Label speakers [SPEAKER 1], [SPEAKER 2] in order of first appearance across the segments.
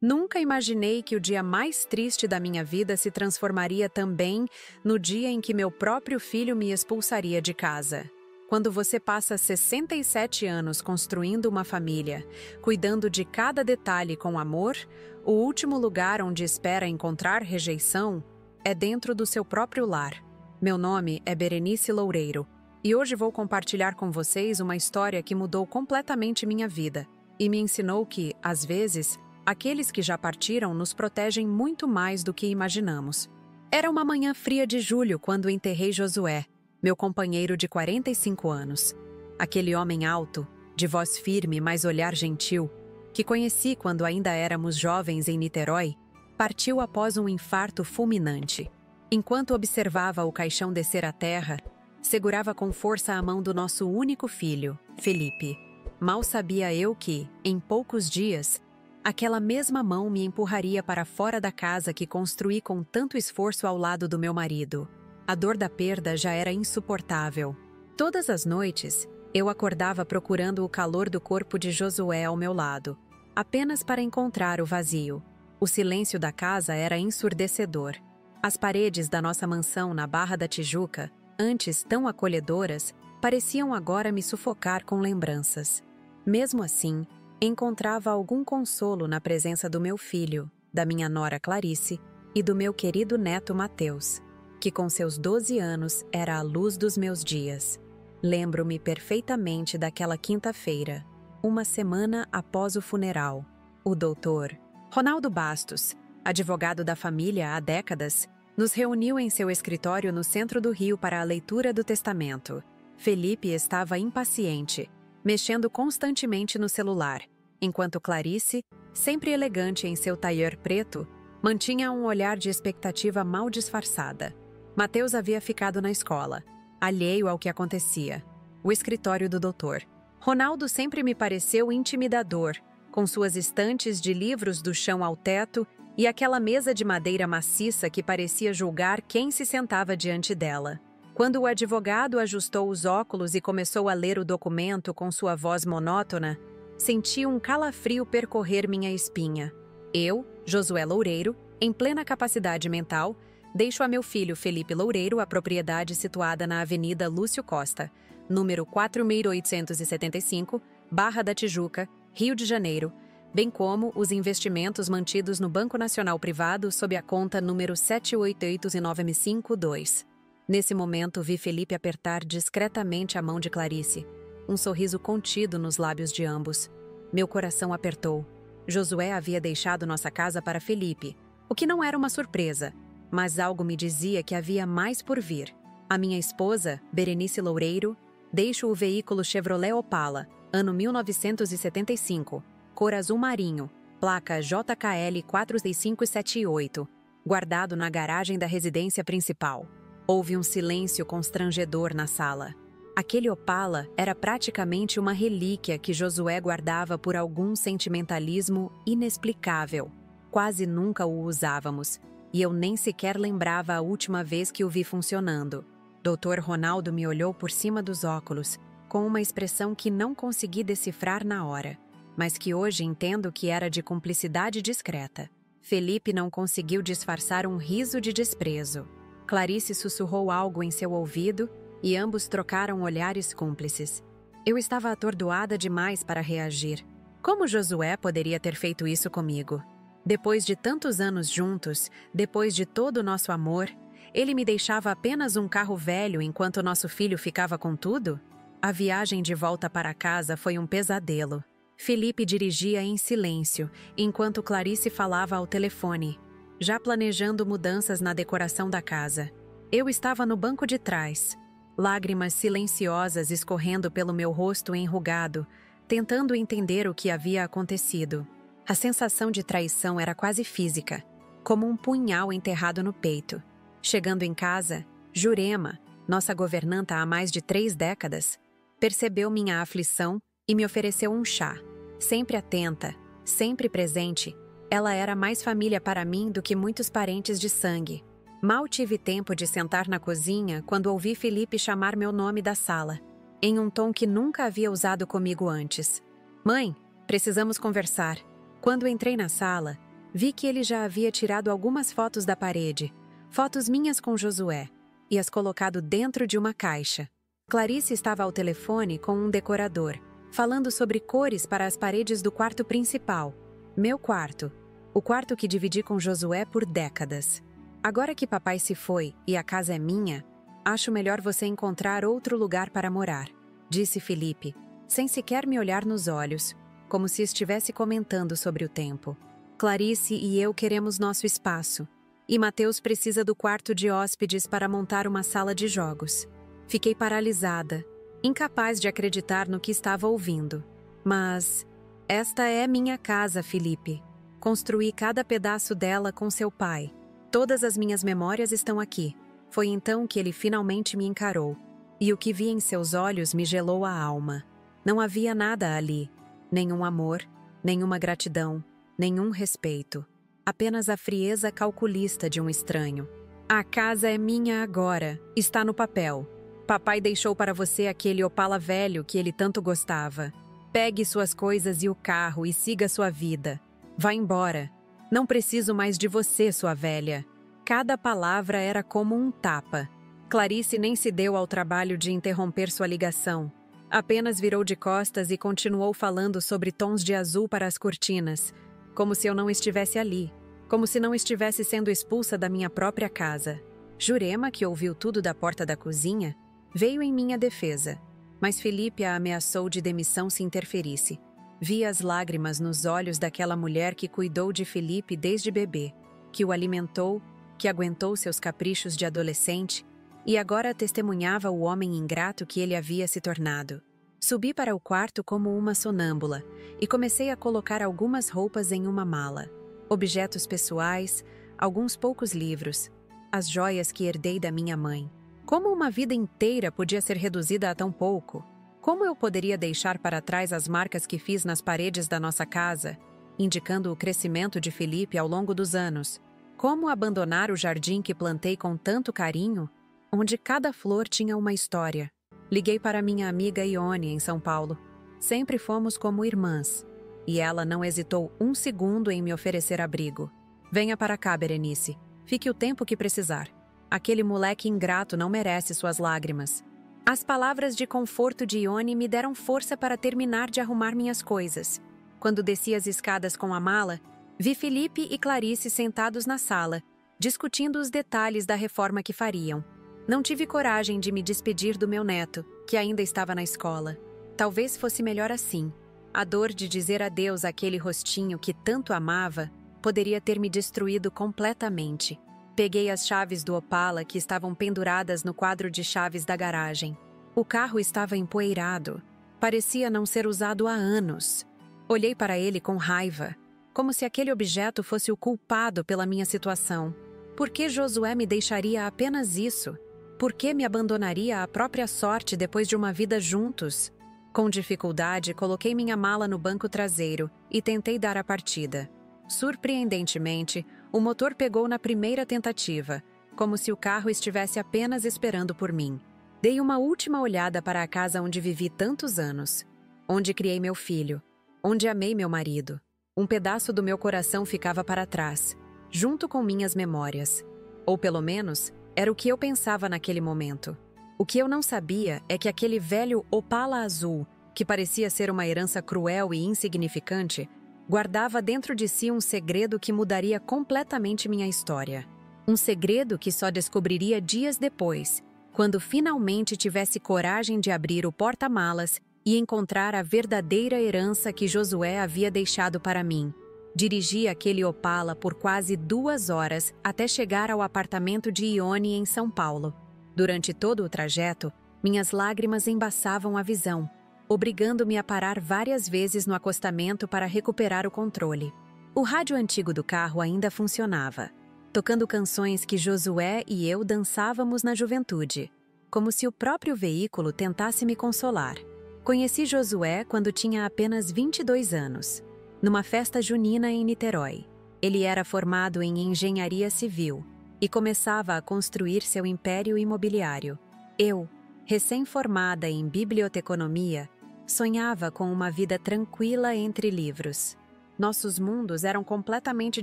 [SPEAKER 1] Nunca imaginei que o dia mais triste da minha vida se transformaria também no dia em que meu próprio filho me expulsaria de casa. Quando você passa 67 anos construindo uma família, cuidando de cada detalhe com amor, o último lugar onde espera encontrar rejeição é dentro do seu próprio lar. Meu nome é Berenice Loureiro e hoje vou compartilhar com vocês uma história que mudou completamente minha vida e me ensinou que, às vezes, aqueles que já partiram nos protegem muito mais do que imaginamos. Era uma manhã fria de julho quando enterrei Josué, meu companheiro de 45 anos. Aquele homem alto, de voz firme mas olhar gentil, que conheci quando ainda éramos jovens em Niterói, partiu após um infarto fulminante. Enquanto observava o caixão descer à terra, segurava com força a mão do nosso único filho, Felipe. Mal sabia eu que, em poucos dias, aquela mesma mão me empurraria para fora da casa que construí com tanto esforço ao lado do meu marido. A dor da perda já era insuportável. Todas as noites, eu acordava procurando o calor do corpo de Josué ao meu lado, apenas para encontrar o vazio. O silêncio da casa era ensurdecedor. As paredes da nossa mansão na Barra da Tijuca, antes tão acolhedoras, pareciam agora me sufocar com lembranças. Mesmo assim, encontrava algum consolo na presença do meu filho, da minha nora Clarice e do meu querido neto Mateus, que com seus 12 anos era a luz dos meus dias. Lembro-me perfeitamente daquela quinta-feira, uma semana após o funeral. O doutor Ronaldo Bastos, advogado da família há décadas, nos reuniu em seu escritório no centro do Rio para a leitura do testamento. Felipe estava impaciente, mexendo constantemente no celular, enquanto Clarice, sempre elegante em seu tailleur preto, mantinha um olhar de expectativa mal disfarçada. Mateus havia ficado na escola, alheio ao que acontecia. O escritório do doutor. Ronaldo sempre me pareceu intimidador, com suas estantes de livros do chão ao teto e aquela mesa de madeira maciça que parecia julgar quem se sentava diante dela. Quando o advogado ajustou os óculos e começou a ler o documento com sua voz monótona, senti um calafrio percorrer minha espinha. Eu, Josué Loureiro, em plena capacidade mental, deixo a meu filho Felipe Loureiro a propriedade situada na Avenida Lúcio Costa, número 4875, Barra da Tijuca, Rio de Janeiro, bem como os investimentos mantidos no Banco Nacional Privado sob a conta número 7889552. Nesse momento, vi Felipe apertar discretamente a mão de Clarice, um sorriso contido nos lábios de ambos. Meu coração apertou. Josué havia deixado nossa casa para Felipe, o que não era uma surpresa, mas algo me dizia que havia mais por vir. A minha esposa, Berenice Loureiro, deixa o veículo Chevrolet Opala, ano 1975, cor azul marinho, placa JKL 46578, guardado na garagem da residência principal. Houve um silêncio constrangedor na sala. Aquele Opala era praticamente uma relíquia que Josué guardava por algum sentimentalismo inexplicável. Quase nunca o usávamos, e eu nem sequer lembrava a última vez que o vi funcionando. Dr. Ronaldo me olhou por cima dos óculos, com uma expressão que não consegui decifrar na hora, mas que hoje entendo que era de cumplicidade discreta. Felipe não conseguiu disfarçar um riso de desprezo. Clarice sussurrou algo em seu ouvido e ambos trocaram olhares cúmplices. Eu estava atordoada demais para reagir. Como Josué poderia ter feito isso comigo? Depois de tantos anos juntos, depois de todo o nosso amor, ele me deixava apenas um carro velho enquanto nosso filho ficava com tudo? A viagem de volta para casa foi um pesadelo. Felipe dirigia em silêncio, enquanto Clarice falava ao telefone, já planejando mudanças na decoração da casa. Eu estava no banco de trás, lágrimas silenciosas escorrendo pelo meu rosto enrugado, tentando entender o que havia acontecido. A sensação de traição era quase física, como um punhal enterrado no peito. Chegando em casa, Jurema, nossa governanta há mais de 3 décadas, percebeu minha aflição e me ofereceu um chá. Sempre atenta, sempre presente, ela era mais família para mim do que muitos parentes de sangue. Mal tive tempo de sentar na cozinha quando ouvi Felipe chamar meu nome da sala, em um tom que nunca havia usado comigo antes. Mãe, precisamos conversar. Quando entrei na sala, Vi que ele já havia tirado algumas fotos da parede, fotos minhas com Josué, e as colocado dentro de uma caixa. Clarice estava ao telefone com um decorador, falando sobre cores para as paredes do quarto principal. Meu quarto. O quarto que dividi com Josué por décadas. Agora que papai se foi e a casa é minha, acho melhor você encontrar outro lugar para morar, disse Felipe, sem sequer me olhar nos olhos, como se estivesse comentando sobre o tempo. Clarice e eu queremos nosso espaço, e Mateus precisa do quarto de hóspedes para montar uma sala de jogos. Fiquei paralisada, incapaz de acreditar no que estava ouvindo. Mas esta é minha casa, Felipe. Construí cada pedaço dela com seu pai. Todas as minhas memórias estão aqui. Foi então que ele finalmente me encarou, e o que vi em seus olhos me gelou a alma. Não havia nada ali, nenhum amor, nenhuma gratidão, nenhum respeito. Apenas a frieza calculista de um estranho. A casa é minha agora, está no papel. Papai deixou para você aquele Opala velho que ele tanto gostava. Pegue suas coisas e o carro e siga sua vida. Vá embora. Não preciso mais de você, sua velha. Cada palavra era como um tapa. Clarice nem se deu ao trabalho de interromper sua ligação. Apenas virou de costas e continuou falando sobre tons de azul para as cortinas, como se eu não estivesse ali, como se não estivesse sendo expulsa da minha própria casa. Jurema, que ouviu tudo da porta da cozinha, veio em minha defesa, mas Felipe a ameaçou de demissão se interferisse. Vi as lágrimas nos olhos daquela mulher que cuidou de Felipe desde bebê, que o alimentou, que aguentou seus caprichos de adolescente e agora testemunhava o homem ingrato que ele havia se tornado. Subi para o quarto como uma sonâmbula e comecei a colocar algumas roupas em uma mala. Objetos pessoais, alguns poucos livros, as joias que herdei da minha mãe. Como uma vida inteira podia ser reduzida a tão pouco? Como eu poderia deixar para trás as marcas que fiz nas paredes da nossa casa, indicando o crescimento de Felipe ao longo dos anos? Como abandonar o jardim que plantei com tanto carinho, onde cada flor tinha uma história? Liguei para minha amiga Ione, em São Paulo. Sempre fomos como irmãs, e ela não hesitou um segundo em me oferecer abrigo. Venha para cá, Berenice. Fique o tempo que precisar. Aquele moleque ingrato não merece suas lágrimas. As palavras de conforto de Ione me deram força para terminar de arrumar minhas coisas. Quando desci as escadas com a mala, vi Felipe e Clarice sentados na sala, discutindo os detalhes da reforma que fariam. Não tive coragem de me despedir do meu neto, que ainda estava na escola. Talvez fosse melhor assim. A dor de dizer adeus àquele rostinho que tanto amava poderia ter me destruído completamente. Peguei as chaves do Opala que estavam penduradas no quadro de chaves da garagem. O carro estava empoeirado. Parecia não ser usado há anos. Olhei para ele com raiva, como se aquele objeto fosse o culpado pela minha situação. Por que Josué me deixaria apenas isso? Por que me abandonaria à própria sorte depois de uma vida juntos? Com dificuldade, coloquei minha mala no banco traseiro e tentei dar a partida. Surpreendentemente, o motor pegou na primeira tentativa, como se o carro estivesse apenas esperando por mim. Dei uma última olhada para a casa onde vivi tantos anos, onde criei meu filho, onde amei meu marido. Um pedaço do meu coração ficava para trás, junto com minhas memórias. Ou pelo menos, era o que eu pensava naquele momento. O que eu não sabia é que aquele velho Opala azul, que parecia ser uma herança cruel e insignificante, guardava dentro de si um segredo que mudaria completamente minha história. Um segredo que só descobriria dias depois, quando finalmente tivesse coragem de abrir o porta-malas e encontrar a verdadeira herança que Josué havia deixado para mim. Dirigi aquele Opala por quase 2 horas até chegar ao apartamento de Ione em São Paulo. Durante todo o trajeto, minhas lágrimas embaçavam a visão, obrigando-me a parar várias vezes no acostamento para recuperar o controle. O rádio antigo do carro ainda funcionava, tocando canções que Josué e eu dançávamos na juventude, como se o próprio veículo tentasse me consolar. Conheci Josué quando tinha apenas 22 anos, numa festa junina em Niterói. Ele era formado em engenharia civil e começava a construir seu império imobiliário. Eu, recém-formada em biblioteconomia, sonhava com uma vida tranquila entre livros. Nossos mundos eram completamente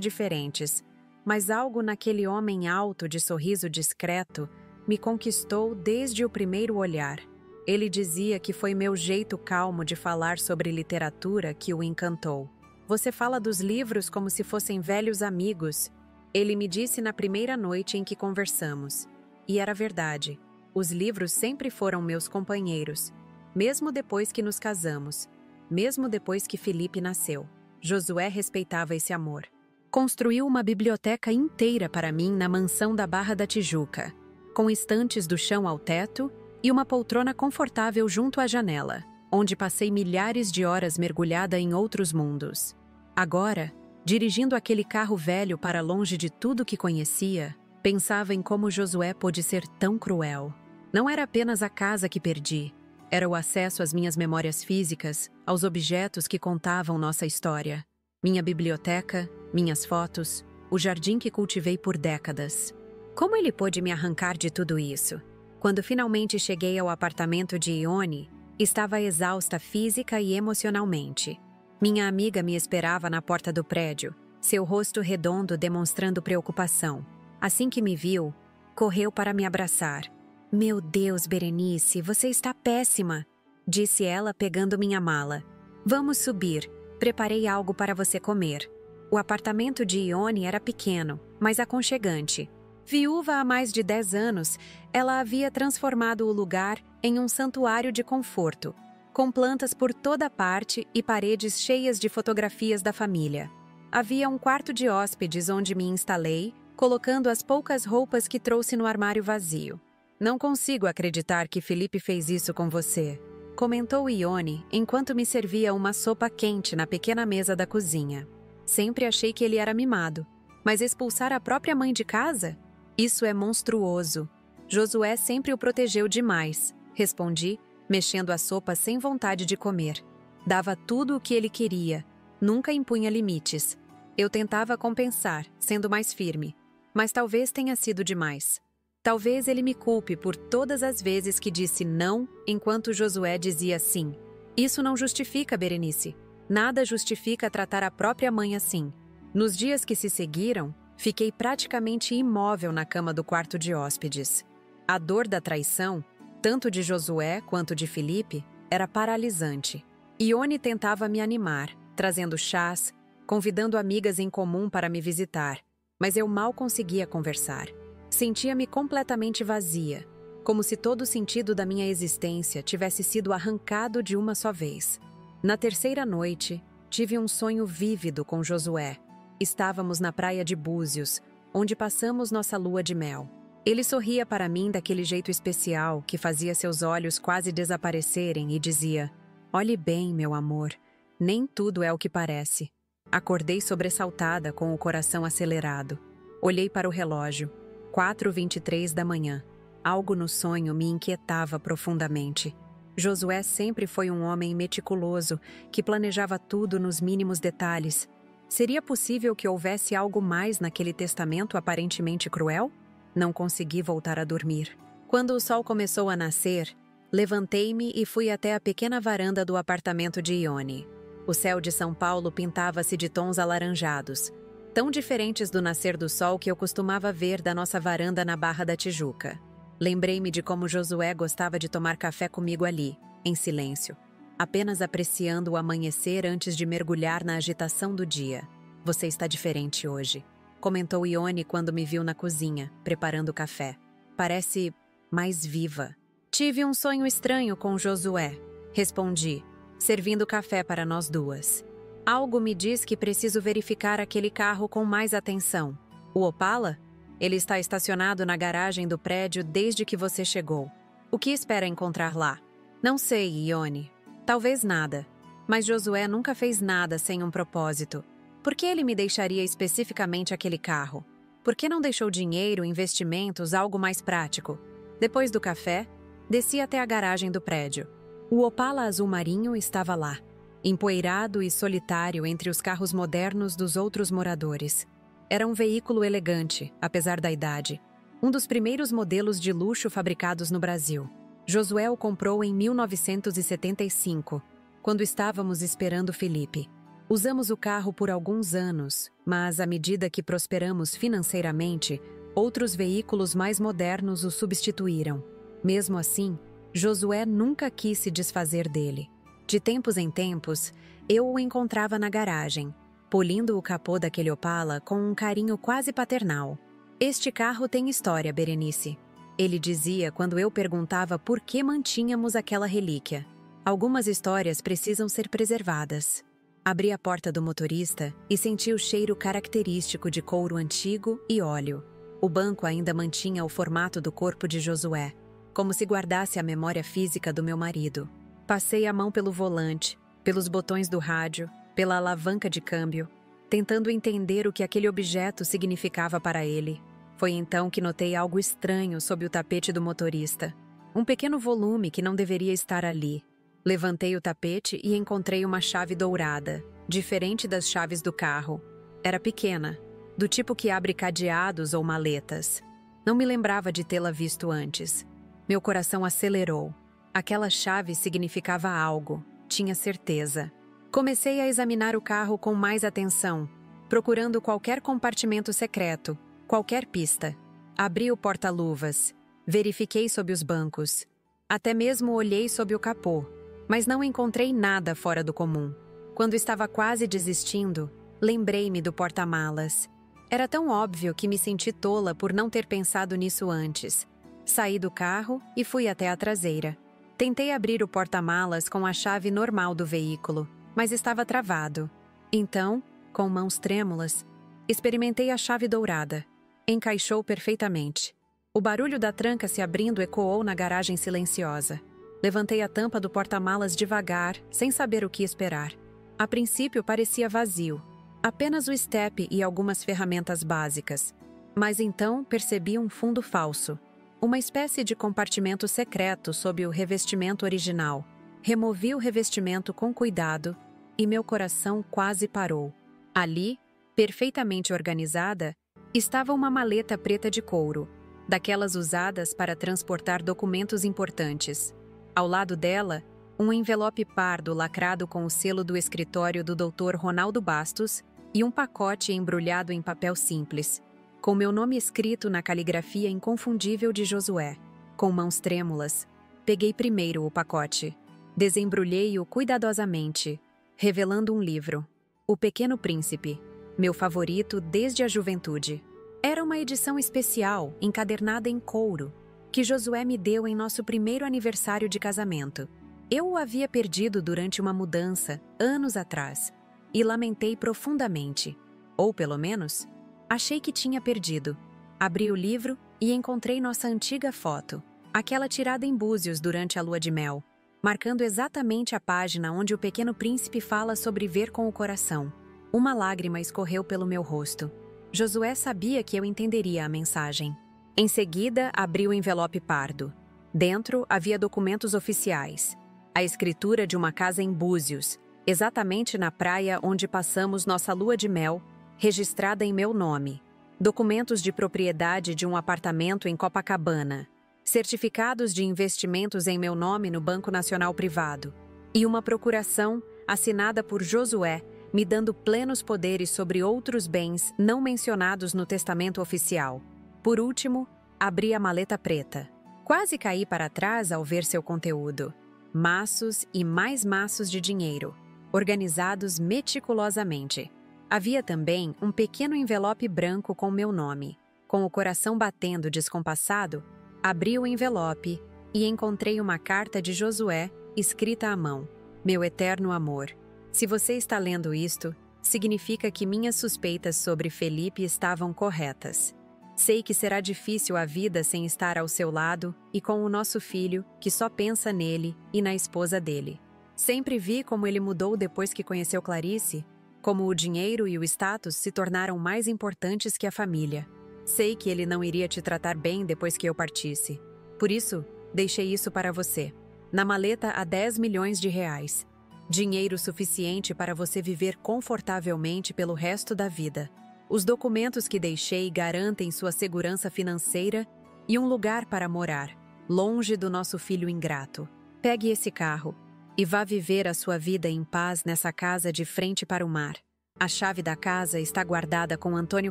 [SPEAKER 1] diferentes, mas algo naquele homem alto de sorriso discreto me conquistou desde o primeiro olhar. Ele dizia que foi meu jeito calmo de falar sobre literatura que o encantou. Você fala dos livros como se fossem velhos amigos, ele me disse na primeira noite em que conversamos. E era verdade. Os livros sempre foram meus companheiros, mesmo depois que nos casamos, mesmo depois que Felipe nasceu. Josué respeitava esse amor. Construiu uma biblioteca inteira para mim na mansão da Barra da Tijuca, com estantes do chão ao teto e uma poltrona confortável junto à janela, onde passei milhares de horas mergulhada em outros mundos. Agora, dirigindo aquele carro velho para longe de tudo que conhecia, pensava em como Josué pôde ser tão cruel. Não era apenas a casa que perdi, era o acesso às minhas memórias físicas, aos objetos que contavam nossa história. Minha biblioteca, minhas fotos, o jardim que cultivei por décadas. Como ele pôde me arrancar de tudo isso? Quando finalmente cheguei ao apartamento de Ione, estava exausta física e emocionalmente. Minha amiga me esperava na porta do prédio, seu rosto redondo demonstrando preocupação. Assim que me viu, correu para me abraçar. "Meu Deus, Berenice, você está péssima", disse ela pegando minha mala. "Vamos subir, preparei algo para você comer." O apartamento de Ione era pequeno, mas aconchegante. Viúva há mais de 10 anos, ela havia transformado o lugar em um santuário de conforto, com plantas por toda parte e paredes cheias de fotografias da família. Havia um quarto de hóspedes onde me instalei, colocando as poucas roupas que trouxe no armário vazio. "Não consigo acreditar que Felipe fez isso com você", comentou Ione enquanto me servia uma sopa quente na pequena mesa da cozinha. "Sempre achei que ele era mimado, mas expulsar a própria mãe de casa? Isso é monstruoso. Josué sempre o protegeu demais", respondi, mexendo a sopa sem vontade de comer. Dava tudo o que ele queria, nunca impunha limites. Eu tentava compensar, sendo mais firme, mas talvez tenha sido demais. Talvez ele me culpe por todas as vezes que disse não, enquanto Josué dizia sim. Isso não justifica, Berenice. Nada justifica tratar a própria mãe assim. Nos dias que se seguiram, fiquei praticamente imóvel na cama do quarto de hóspedes. A dor da traição, tanto de Josué quanto de Felipe, era paralisante. Ione tentava me animar, trazendo chás, convidando amigas em comum para me visitar, mas eu mal conseguia conversar. Sentia-me completamente vazia, como se todo o sentido da minha existência tivesse sido arrancado de uma só vez. Na terceira noite, tive um sonho vívido com Josué. Estávamos na praia de Búzios, onde passamos nossa lua de mel. Ele sorria para mim daquele jeito especial que fazia seus olhos quase desaparecerem e dizia: "Olhe bem, meu amor, nem tudo é o que parece." Acordei sobressaltada com o coração acelerado. Olhei para o relógio. 4h23 da manhã. Algo no sonho me inquietava profundamente. Josué sempre foi um homem meticuloso, que planejava tudo nos mínimos detalhes. Seria possível que houvesse algo mais naquele testamento aparentemente cruel? Não consegui voltar a dormir. Quando o sol começou a nascer, levantei-me e fui até a pequena varanda do apartamento de Ione. O céu de São Paulo pintava-se de tons alaranjados, tão diferentes do nascer do sol que eu costumava ver da nossa varanda na Barra da Tijuca. Lembrei-me de como Josué gostava de tomar café comigo ali, em silêncio, apenas apreciando o amanhecer antes de mergulhar na agitação do dia. "Você está diferente hoje", comentou Ione quando me viu na cozinha, preparando o café. "Parece mais viva." "Tive um sonho estranho com Josué", respondi, servindo café para nós duas. "Algo me diz que preciso verificar aquele carro com mais atenção." "O Opala? Ele está estacionado na garagem do prédio desde que você chegou. O que espera encontrar lá?" "Não sei, Ione. Talvez nada. Mas Josué nunca fez nada sem um propósito. Por que ele me deixaria especificamente aquele carro? Por que não deixou dinheiro, investimentos, algo mais prático?" Depois do café, desci até a garagem do prédio. O Opala azul marinho estava lá, empoeirado e solitário entre os carros modernos dos outros moradores. Era um veículo elegante, apesar da idade. Um dos primeiros modelos de luxo fabricados no Brasil. Josué o comprou em 1975, quando estávamos esperando Felipe. Usamos o carro por alguns anos, mas à medida que prosperamos financeiramente, outros veículos mais modernos o substituíram. Mesmo assim, Josué nunca quis se desfazer dele. De tempos em tempos, eu o encontrava na garagem, polindo o capô daquele Opala com um carinho quase paternal. "Este carro tem história, Berenice", ele dizia quando eu perguntava por que mantínhamos aquela relíquia. "Algumas histórias precisam ser preservadas." Abri a porta do motorista e senti o cheiro característico de couro antigo e óleo. O banco ainda mantinha o formato do corpo de Josué, como se guardasse a memória física do meu marido. Passei a mão pelo volante, pelos botões do rádio, pela alavanca de câmbio, tentando entender o que aquele objeto significava para ele. Foi então que notei algo estranho sob o tapete do motorista. Um pequeno volume que não deveria estar ali. Levantei o tapete e encontrei uma chave dourada, diferente das chaves do carro. Era pequena, do tipo que abre cadeados ou maletas. Não me lembrava de tê-la visto antes. Meu coração acelerou. Aquela chave significava algo, tinha certeza. Comecei a examinar o carro com mais atenção, procurando qualquer compartimento secreto, qualquer pista. Abri o porta-luvas, verifiquei sob os bancos. Até mesmo olhei sob o capô, mas não encontrei nada fora do comum. Quando estava quase desistindo, lembrei-me do porta-malas. Era tão óbvio que me senti tola por não ter pensado nisso antes. Saí do carro e fui até a traseira. Tentei abrir o porta-malas com a chave normal do veículo, mas estava travado. Então, com mãos trêmulas, experimentei a chave dourada. Encaixou perfeitamente. O barulho da tranca se abrindo ecoou na garagem silenciosa. Levantei a tampa do porta-malas devagar, sem saber o que esperar. A princípio parecia vazio, apenas o estepe e algumas ferramentas básicas. Mas então percebi um fundo falso, uma espécie de compartimento secreto sob o revestimento original. Removi o revestimento com cuidado e meu coração quase parou. Ali, perfeitamente organizada, estava uma maleta preta de couro, daquelas usadas para transportar documentos importantes. Ao lado dela, um envelope pardo lacrado com o selo do escritório do Dr. Ronaldo Bastos e um pacote embrulhado em papel simples, com meu nome escrito na caligrafia inconfundível de Josué. Com mãos trêmulas, peguei primeiro o pacote. Desembrulhei-o cuidadosamente, revelando um livro, O Pequeno Príncipe, meu favorito desde a juventude. Era uma edição especial, encadernada em couro, que Josué me deu em nosso primeiro aniversário de casamento. Eu o havia perdido durante uma mudança, anos atrás, e lamentei profundamente. Ou, pelo menos, achei que tinha perdido. Abri o livro e encontrei nossa antiga foto, aquela tirada em Búzios durante a lua de mel, marcando exatamente a página onde o Pequeno Príncipe fala sobre ver com o coração. Uma lágrima escorreu pelo meu rosto. Josué sabia que eu entenderia a mensagem. Em seguida, abri o envelope pardo. Dentro havia documentos oficiais. A escritura de uma casa em Búzios, exatamente na praia onde passamos nossa lua de mel, registrada em meu nome. Documentos de propriedade de um apartamento em Copacabana. Certificados de investimentos em meu nome no Banco Nacional Privado. E uma procuração assinada por Josué, me dando plenos poderes sobre outros bens não mencionados no testamento oficial. Por último, abri a maleta preta. Quase caí para trás ao ver seu conteúdo. Maços e mais maços de dinheiro, organizados meticulosamente. Havia também um pequeno envelope branco com meu nome. Com o coração batendo descompassado, abri o envelope e encontrei uma carta de Josué, escrita à mão. Meu eterno amor, se você está lendo isto, significa que minhas suspeitas sobre Felipe estavam corretas. Sei que será difícil a vida sem estar ao seu lado e com o nosso filho, que só pensa nele e na esposa dele. Sempre vi como ele mudou depois que conheceu Clarice, como o dinheiro e o status se tornaram mais importantes que a família. Sei que ele não iria te tratar bem depois que eu partisse. Por isso, deixei isso para você. Na maleta há 10 milhões de reais. Dinheiro suficiente para você viver confortavelmente pelo resto da vida. Os documentos que deixei garantem sua segurança financeira e um lugar para morar, longe do nosso filho ingrato. Pegue esse carro. e vá viver a sua vida em paz nessa casa de frente para o mar. A chave da casa está guardada com Antônio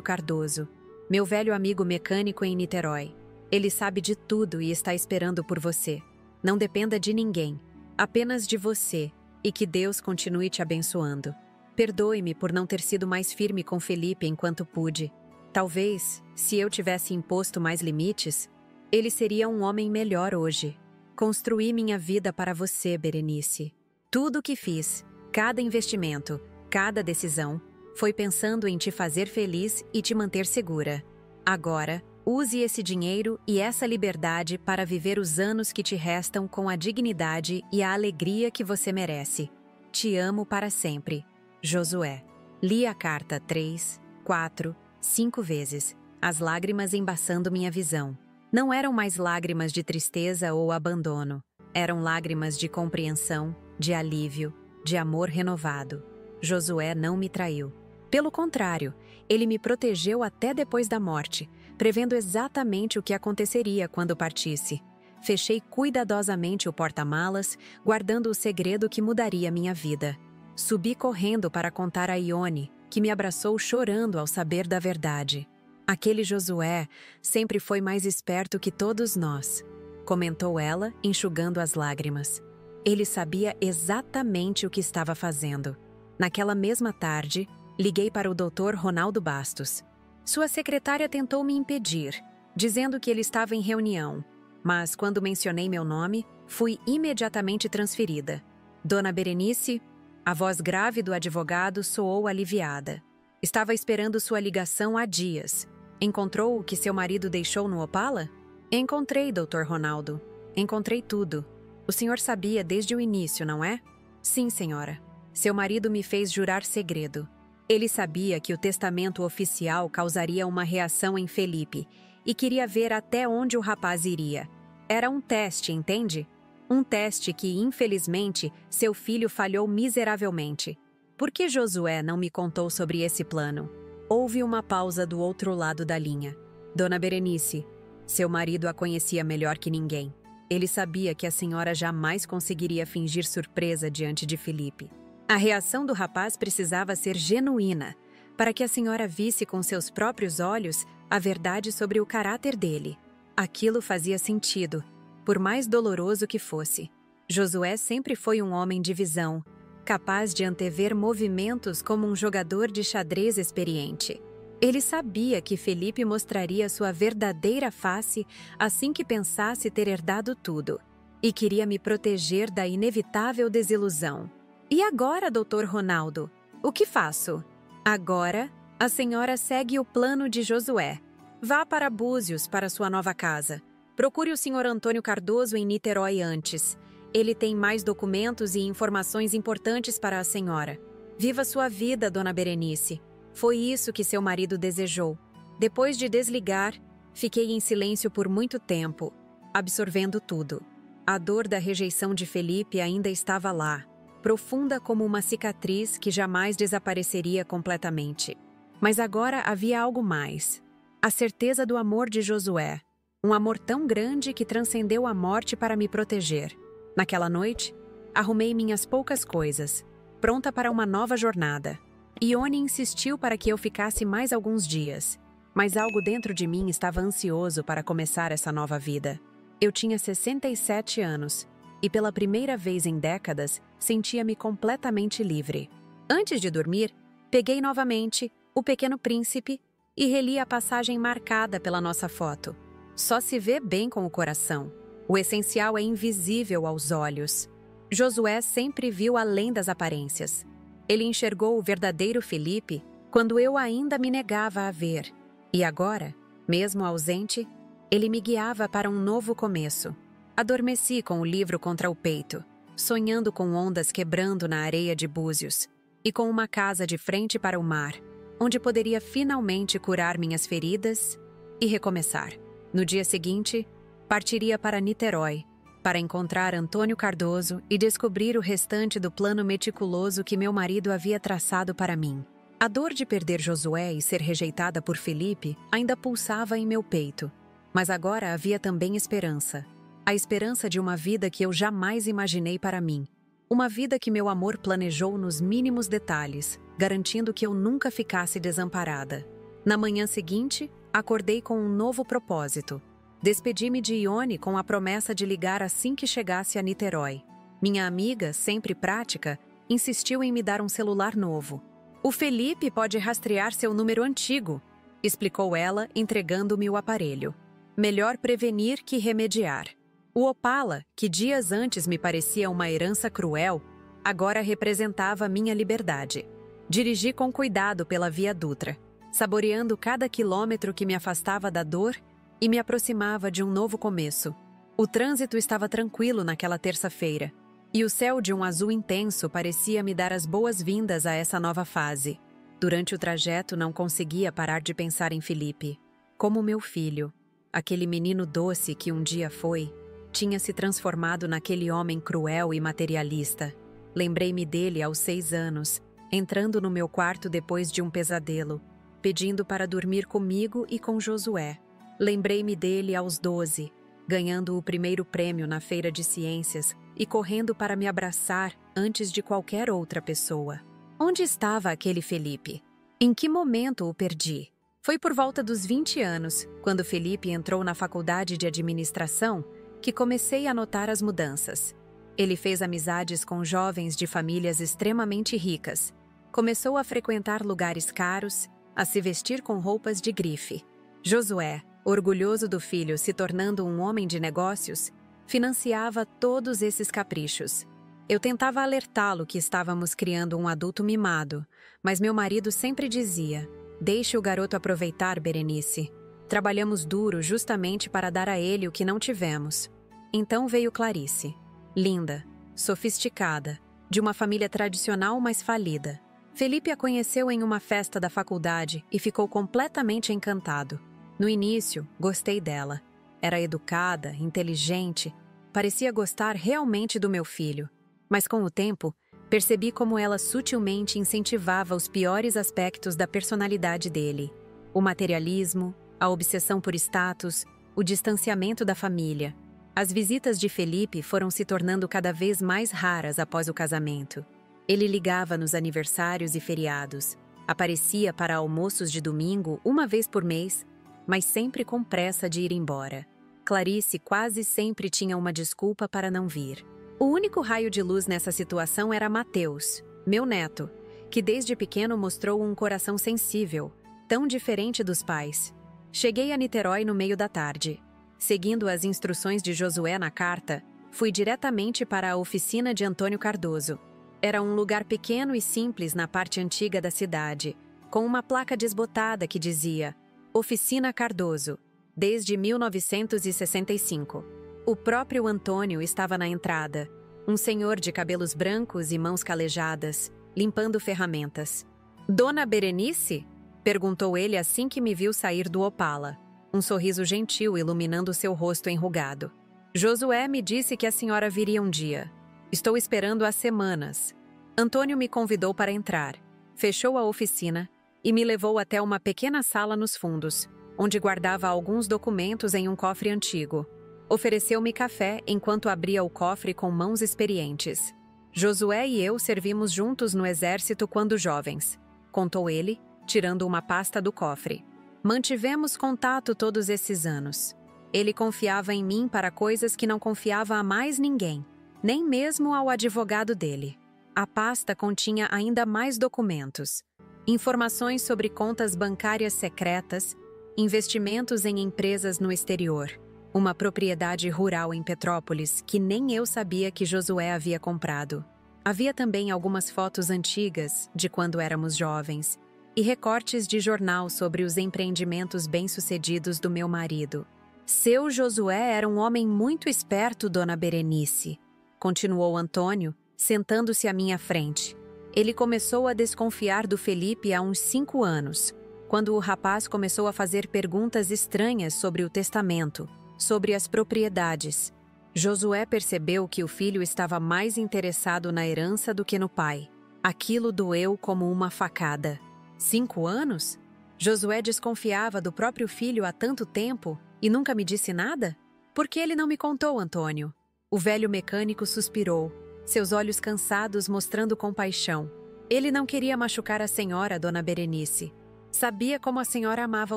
[SPEAKER 1] Cardoso, meu velho amigo mecânico em Niterói. Ele sabe de tudo e está esperando por você. Não dependa de ninguém, apenas de você, e que Deus continue te abençoando. Perdoe-me por não ter sido mais firme com Felipe enquanto pude. Talvez, se eu tivesse imposto mais limites, ele seria um homem melhor hoje. Construí minha vida para você, Berenice. Tudo o que fiz, cada investimento, cada decisão, foi pensando em te fazer feliz e te manter segura. Agora, use esse dinheiro e essa liberdade para viver os anos que te restam com a dignidade e a alegria que você merece. Te amo para sempre. Josué. Li a carta 3, 4, 5 vezes, as lágrimas embaçando minha visão. Não eram mais lágrimas de tristeza ou abandono. Eram lágrimas de compreensão, de alívio, de amor renovado. Josué não me traiu. Pelo contrário, ele me protegeu até depois da morte, prevendo exatamente o que aconteceria quando partisse. Fechei cuidadosamente o porta-malas, guardando o segredo que mudaria minha vida. Subi correndo para contar a Ione, que me abraçou chorando ao saber da verdade. Aquele Josué sempre foi mais esperto que todos nós, comentou ela, enxugando as lágrimas. Ele sabia exatamente o que estava fazendo. Naquela mesma tarde, liguei para o Dr. Ronaldo Bastos. Sua secretária tentou me impedir, dizendo que ele estava em reunião, mas quando mencionei meu nome, fui imediatamente transferida. Dona Berenice, a voz grave do advogado soou aliviada. Estava esperando sua ligação há dias. Encontrou o que seu marido deixou no Opala? Encontrei, Dr. Ronaldo. Encontrei tudo. O senhor sabia desde o início, não é? Sim, senhora. Seu marido me fez jurar segredo. Ele sabia que o testamento oficial causaria uma reação em Felipe e queria ver até onde o rapaz iria. Era um teste, entende? Um teste que, infelizmente, seu filho falhou miseravelmente. Por que Josué não me contou sobre esse plano? Houve uma pausa do outro lado da linha. Dona Berenice, seu marido a conhecia melhor que ninguém. Ele sabia que a senhora jamais conseguiria fingir surpresa diante de Felipe. A reação do rapaz precisava ser genuína, para que a senhora visse com seus próprios olhos a verdade sobre o caráter dele. Aquilo fazia sentido, por mais doloroso que fosse. Josué sempre foi um homem de visão, capaz de antever movimentos como um jogador de xadrez experiente. Ele sabia que Felipe mostraria sua verdadeira face assim que pensasse ter herdado tudo, e queria me proteger da inevitável desilusão. E agora, Dr. Ronaldo, o que faço? Agora, a senhora segue o plano de Josué. Vá para Búzios, para sua nova casa. Procure o Sr. Antônio Cardoso em Niterói antes. Ele tem mais documentos e informações importantes para a senhora. Viva sua vida, Dona Berenice. Foi isso que seu marido desejou. Depois de desligar, fiquei em silêncio por muito tempo, absorvendo tudo. A dor da rejeição de Felipe ainda estava lá, profunda como uma cicatriz que jamais desapareceria completamente. Mas agora havia algo mais. A certeza do amor de Josué. Um amor tão grande que transcendeu a morte para me proteger. Naquela noite, arrumei minhas poucas coisas, pronta para uma nova jornada. Ione insistiu para que eu ficasse mais alguns dias, mas algo dentro de mim estava ansioso para começar essa nova vida. Eu tinha 67 anos e pela primeira vez em décadas sentia-me completamente livre. Antes de dormir, peguei novamente O Pequeno Príncipe e reli a passagem marcada pela nossa foto. Só se vê bem com o coração. O essencial é invisível aos olhos. Josué sempre viu além das aparências. Ele enxergou o verdadeiro Felipe quando eu ainda me negava a ver. E agora, mesmo ausente, ele me guiava para um novo começo. Adormeci com o livro contra o peito, sonhando com ondas quebrando na areia de Búzios e com uma casa de frente para o mar, onde poderia finalmente curar minhas feridas e recomeçar. No dia seguinte, partiria para Niterói, para encontrar Antônio Cardoso e descobrir o restante do plano meticuloso que meu marido havia traçado para mim. A dor de perder Josué e ser rejeitada por Felipe ainda pulsava em meu peito, mas agora havia também esperança. A esperança de uma vida que eu jamais imaginei para mim. Uma vida que meu amor planejou nos mínimos detalhes, garantindo que eu nunca ficasse desamparada. Na manhã seguinte, acordei com um novo propósito. Despedi-me de Ione com a promessa de ligar assim que chegasse a Niterói. Minha amiga, sempre prática, insistiu em me dar um celular novo. "O Felipe pode rastrear seu número antigo", explicou ela, entregando-me o aparelho. Melhor prevenir que remediar. O Opala, que dias antes me parecia uma herança cruel, agora representava minha liberdade. Dirigi com cuidado pela Via Dutra, saboreando cada quilômetro que me afastava da dor e me aproximava de um novo começo. O trânsito estava tranquilo naquela terça-feira, e o céu de um azul intenso parecia me dar as boas-vindas a essa nova fase. Durante o trajeto não conseguia parar de pensar em Felipe. Como meu filho, aquele menino doce que um dia foi, tinha se transformado naquele homem cruel e materialista. Lembrei-me dele aos 6 anos, entrando no meu quarto depois de um pesadelo, pedindo para dormir comigo e com Josué. Lembrei-me dele aos 12, ganhando o primeiro prêmio na feira de ciências e correndo para me abraçar antes de qualquer outra pessoa. Onde estava aquele Felipe? Em que momento o perdi? Foi por volta dos 20 anos, quando Felipe entrou na faculdade de administração, que comecei a notar as mudanças. Ele fez amizades com jovens de famílias extremamente ricas. Começou a frequentar lugares caros, a se vestir com roupas de grife. Josué, orgulhoso do filho se tornando um homem de negócios, financiava todos esses caprichos. Eu tentava alertá-lo que estávamos criando um adulto mimado, mas meu marido sempre dizia: "Deixe o garoto aproveitar, Berenice. Trabalhamos duro justamente para dar a ele o que não tivemos." Então veio Clarice. Linda, sofisticada, de uma família tradicional mas falida. Felipe a conheceu em uma festa da faculdade e ficou completamente encantado. No início, gostei dela. Era educada, inteligente, parecia gostar realmente do meu filho. Mas com o tempo, percebi como ela sutilmente incentivava os piores aspectos da personalidade dele: o materialismo, a obsessão por status, o distanciamento da família. As visitas de Felipe foram se tornando cada vez mais raras após o casamento. Ele ligava nos aniversários e feriados, aparecia para almoços de domingo uma vez por mês, mas sempre com pressa de ir embora. Clarice quase sempre tinha uma desculpa para não vir. O único raio de luz nessa situação era Mateus, meu neto, que desde pequeno mostrou um coração sensível, tão diferente dos pais. Cheguei a Niterói no meio da tarde. Seguindo as instruções de Josué na carta, fui diretamente para a oficina de Antônio Cardoso. Era um lugar pequeno e simples na parte antiga da cidade, com uma placa desbotada que dizia: Oficina Cardoso, desde 1965. O próprio Antônio estava na entrada, um senhor de cabelos brancos e mãos calejadas, limpando ferramentas. "Dona Berenice?" perguntou ele assim que me viu sair do Opala, um sorriso gentil iluminando seu rosto enrugado. "Josué me disse que a senhora viria um dia. Estou esperando há semanas." Antônio me convidou para entrar, fechou a oficina e me levou até uma pequena sala nos fundos, onde guardava alguns documentos em um cofre antigo. Ofereceu-me café enquanto abria o cofre com mãos experientes. "Josué e eu servimos juntos no exército quando jovens", contou ele, tirando uma pasta do cofre. "Mantivemos contato todos esses anos. Ele confiava em mim para coisas que não confiava a mais ninguém, nem mesmo ao advogado dele." A pasta continha ainda mais documentos, informações sobre contas bancárias secretas, investimentos em empresas no exterior, uma propriedade rural em Petrópolis que nem eu sabia que Josué havia comprado. Havia também algumas fotos antigas de quando éramos jovens e recortes de jornal sobre os empreendimentos bem-sucedidos do meu marido. "Seu Josué era um homem muito esperto, dona Berenice", continuou Antônio, sentando-se à minha frente. Ele começou a desconfiar do Felipe há uns 5 anos, quando o rapaz começou a fazer perguntas estranhas sobre o testamento, sobre as propriedades. Josué percebeu que o filho estava mais interessado na herança do que no pai. Aquilo doeu como uma facada. 5 anos? Josué desconfiava do próprio filho há tanto tempo e nunca me disse nada? Por que ele não me contou, Antônio? O velho mecânico suspirou. seus olhos cansados mostrando compaixão. Ele não queria machucar a senhora, Dona Berenice. Sabia como a senhora amava